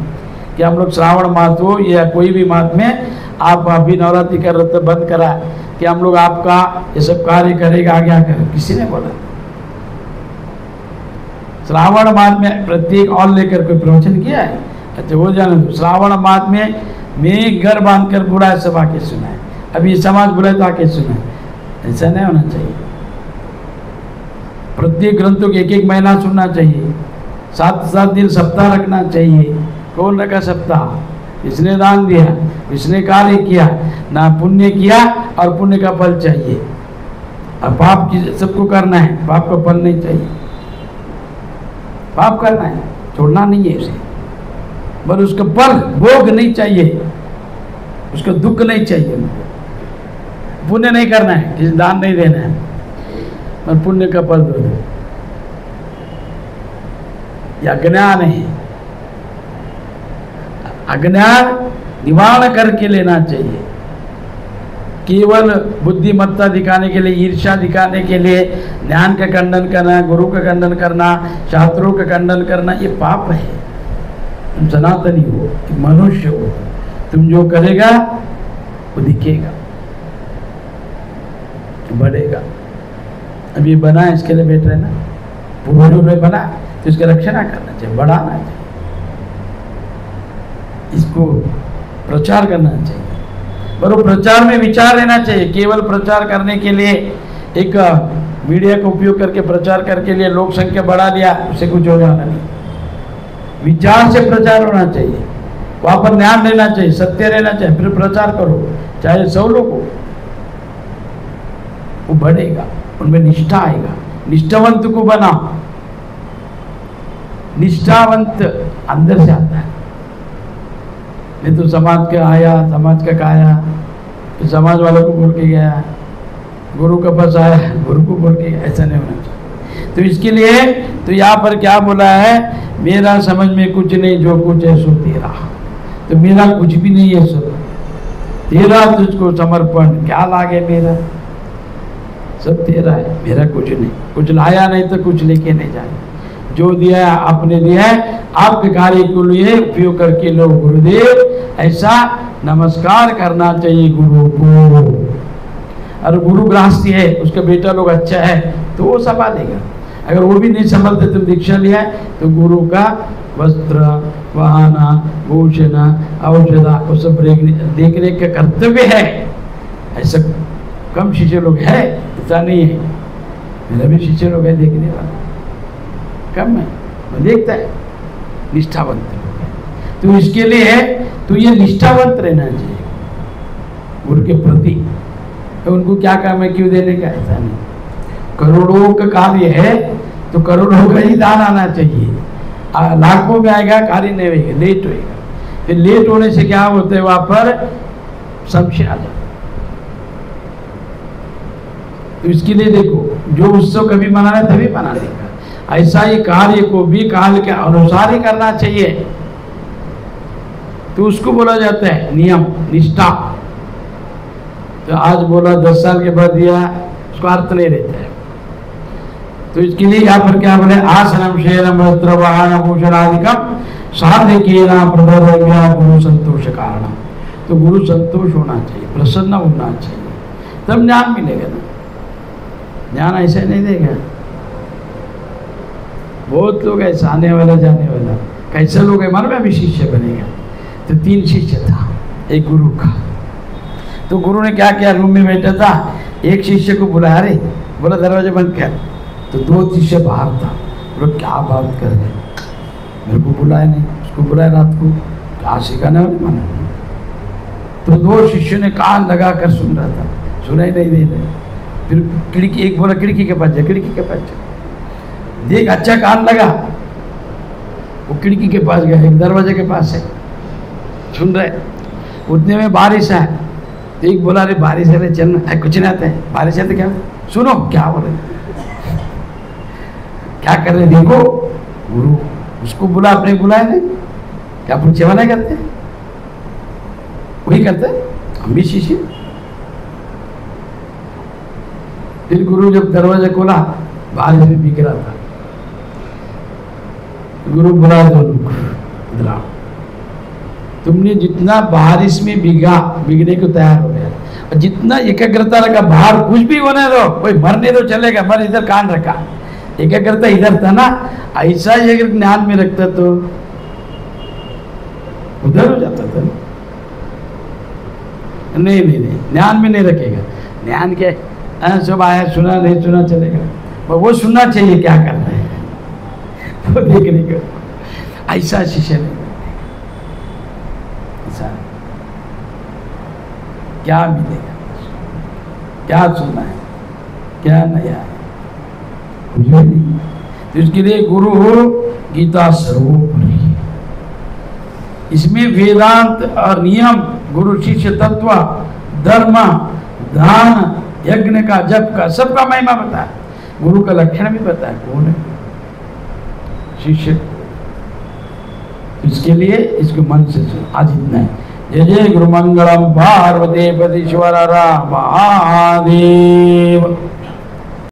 कि हम लोग श्रावण मास हो या कोई भी मास में आप अभी नवरात्रि कर रहे तो बंद करा कि हम लोग आपका ये सब कार्य करेगा आगे आकर, किसी ने बोला? श्रावण मास में प्रत्येक और लेकर कोई प्रवचन किया है? अच्छा वो जाने दो, श्रावण मास में मैं घर बांध कर पूरा सब आके सुना है, अभी समाज बुलाए तो आके सुने, ऐसा नहीं होना चाहिए। प्रत्येक ग्रंथों के एक एक महीना सुनना चाहिए, 7 दिन सप्ताह रखना चाहिए। कौन रखा सप्ताह? इसने दान दिया, इसने कार्य किया, ना पुण्य किया और पुण्य का फल चाहिए। और पाप की सबको करना है, पाप का फल नहीं चाहिए। पाप करना है, छोड़ना नहीं है उसे, पर उसका फल भोग नहीं चाहिए, उसका दुख नहीं चाहिए। पुण्य नहीं करना है, किसी दान नहीं देना है, पर पुण्य का फल दो। यह अज्ञान है, अज्ञान निवारण करके लेना चाहिए। केवल बुद्धिमत्ता दिखाने के लिए, ईर्ष्या दिखाने के लिए ज्ञान का खंडन करना, गुरु का खंडन करना, शास्त्रों का खंडन करना, ये पाप है। तुम सनातनी हो, तुम मनुष्य हो, तुम जो करेगा वो दिखेगा, बढ़ेगा। अभी बना है, इसके लिए बैठ रहे ना, पूर्वजों ने बना तो इसकी रक्षा करना चाहिए, बढ़ाना चाहिए, इसको प्रचार करना चाहिए। पर वो प्रचार में विचार रहना चाहिए। केवल प्रचार करने के लिए एक मीडिया का उपयोग करके प्रचार करके लिए लोक संख्या बढ़ा लिया, उससे कुछ हो जाना नहीं। विचार से प्रचार होना चाहिए, वहां पर ध्यान रहना चाहिए, सत्य रहना चाहिए, फिर प्रचार करो, चाहे 100 लोग हो, वो बढ़ेगा, उनमें निष्ठा आएगा। निष्ठावंत को बनाओ, निष्ठावंत अंदर से आता है। नहीं तो समाज का आया, समाज का खाया, फिर समाज वालों को बोल के गया, गुरु के पास आया, गुरु को बोल के गया, ऐसा नहीं होना चाहिए। तो इसके लिए तो यहाँ पर क्या बोला है, मेरा समझ में कुछ नहीं, जो कुछ है सो तेरा। तो मेरा कुछ भी नहीं है, सब तेरा, तुझको समर्पण, क्या लागे मेरा, सब तेरा है, मेरा कुछ नहीं। कुछ लाया नहीं तो कुछ लेके नहीं जाए, जो दिया है आपने दिया है, आपके कार्य के लिए उपयोग करके लो गुरुदेव, ऐसा नमस्कार करना चाहिए गुरु को। और गुरु गृहस्थी है, उसका बेटा लोग अच्छा है तो वो संभालेगा। अगर वो भी नहीं संभालते, तुम दीक्षा लिया है तो गुरु का वस्त्र, वाहन, भूषण, औषधा, वो सब देखने का कर्तव्य है। ऐसा कम शिष्य लोग है, ऐसा नहीं है, मेरा भी शिष्य लोग है देखने वाला, कम है, वो देखता है, निष्ठावंत लोग है। तो इसके लिए तो ये निष्ठावंत रहना चाहिए गुरु के प्रति। तो उनको क्या काम है, क्यों देने का, ऐसा नहीं। करोड़ों का कार्य है तो करोड़ों का ही दान आना चाहिए, लाखों में आएगा कार्य नहीं होगा, लेट होएगा। फिर लेट होने से क्या होता है, वहां पर संशय आ जाता। तो इसके लिए देखो, जो उत्सव कभी मनाना है तभी मना देगा, ऐसा ही कार्य को भी काल के अनुसार ही करना चाहिए। तो उसको बोला जाता है नियम, निष्ठा। तो आज बोला 10 साल के बाद दिया, उसको अर्थ नहीं रहता है। तो इसके लिए यहाँ पर क्या बोले, आसनम शयनम वस्त्र वाहन भूषणादिकम साधकेना प्रदर्व्या गुरु संतोष कारण। तो गुरु संतोष होना चाहिए, प्रसन्न होना चाहिए, तब ज्ञान मिलेगा ना। ज्ञान ऐसे नहीं देगा। बहुत लोग ऐसा आने वाला जाने वाला, कैसे लोग है, मन में भी शिष्य बनेगा। तो 3 शिष्य था एक गुरु का। तो गुरु ने क्या किया, रूम में बैठा था, एक शिष्य को बुलाया, रे बोला दरवाजा बंद कर। तो 2 शिष्य बाहर था, बोला क्या बात कर रहे, मेरे को बुलाया नहीं, उसको बुलाया रात को, क्या सिखाने वाले मन। तो 2 शिष्यों ने कान लगा कर सुन रहा था, सुनाई नहीं दे रहे। फिर खिड़की, एक बोला खिड़की के पास जा, खिड़की के पास जा, देख अच्छा कान लगा। वो खिड़की के पास गया, एक दरवाजे के पास है, सुन रहे। उतने में बारिश है, तो एक बोला, अरे बारिश है, चलना है, कुछ नहीं आता है, बारिश है तो क्या, सुनो क्या बोले, क्या कर रहे देखो। गुरु उसको बुला, अपने बुलाए नहीं, क्या अपन सेवा नहीं करते, वही करते, हम भी शिष्य। फिर गुरु जब दरवाजा खोला, बारिश में भीग रहा था। गुरु बुला, दो तुमने जितना बारिश में भीगने को तैयार हो गया, और जितना एकाग्रता रखा, बाहर कुछ भी होने दो, कोई मरने तो चलेगा, मर, इधर कान रखा, एकाग्रता इधर था ना। ऐसा ही अगर ज्ञान में रखता तो उधर हो जाता था। नहीं नहीं नहीं, ध्यान में नहीं रखेगा। ध्यान क्या सब आया सुना नहीं सुना चलेगा, पर वो सुनना चाहिए क्या कर रहे हैं वो देखने का। ऐसा शिष्य नहीं, ऐसा क्या मिलेगा, क्या सुनना है, क्या नया है, कुछ नहीं। तो इसके लिए गुरु गीता सर्वोपरि, इसमें वेदांत और नियम, गुरु शिष्य तत्व, धर्म, दान, यज्ञ का, जप का, सबका महिमा बताया, गुरु का लक्षण भी बताया कौन है शिष्य। इसके लिए इसको मन से सुन। आज इतना है। जय जय गुरु मंगलम पार्वती पति ईश्वर राम महादेव।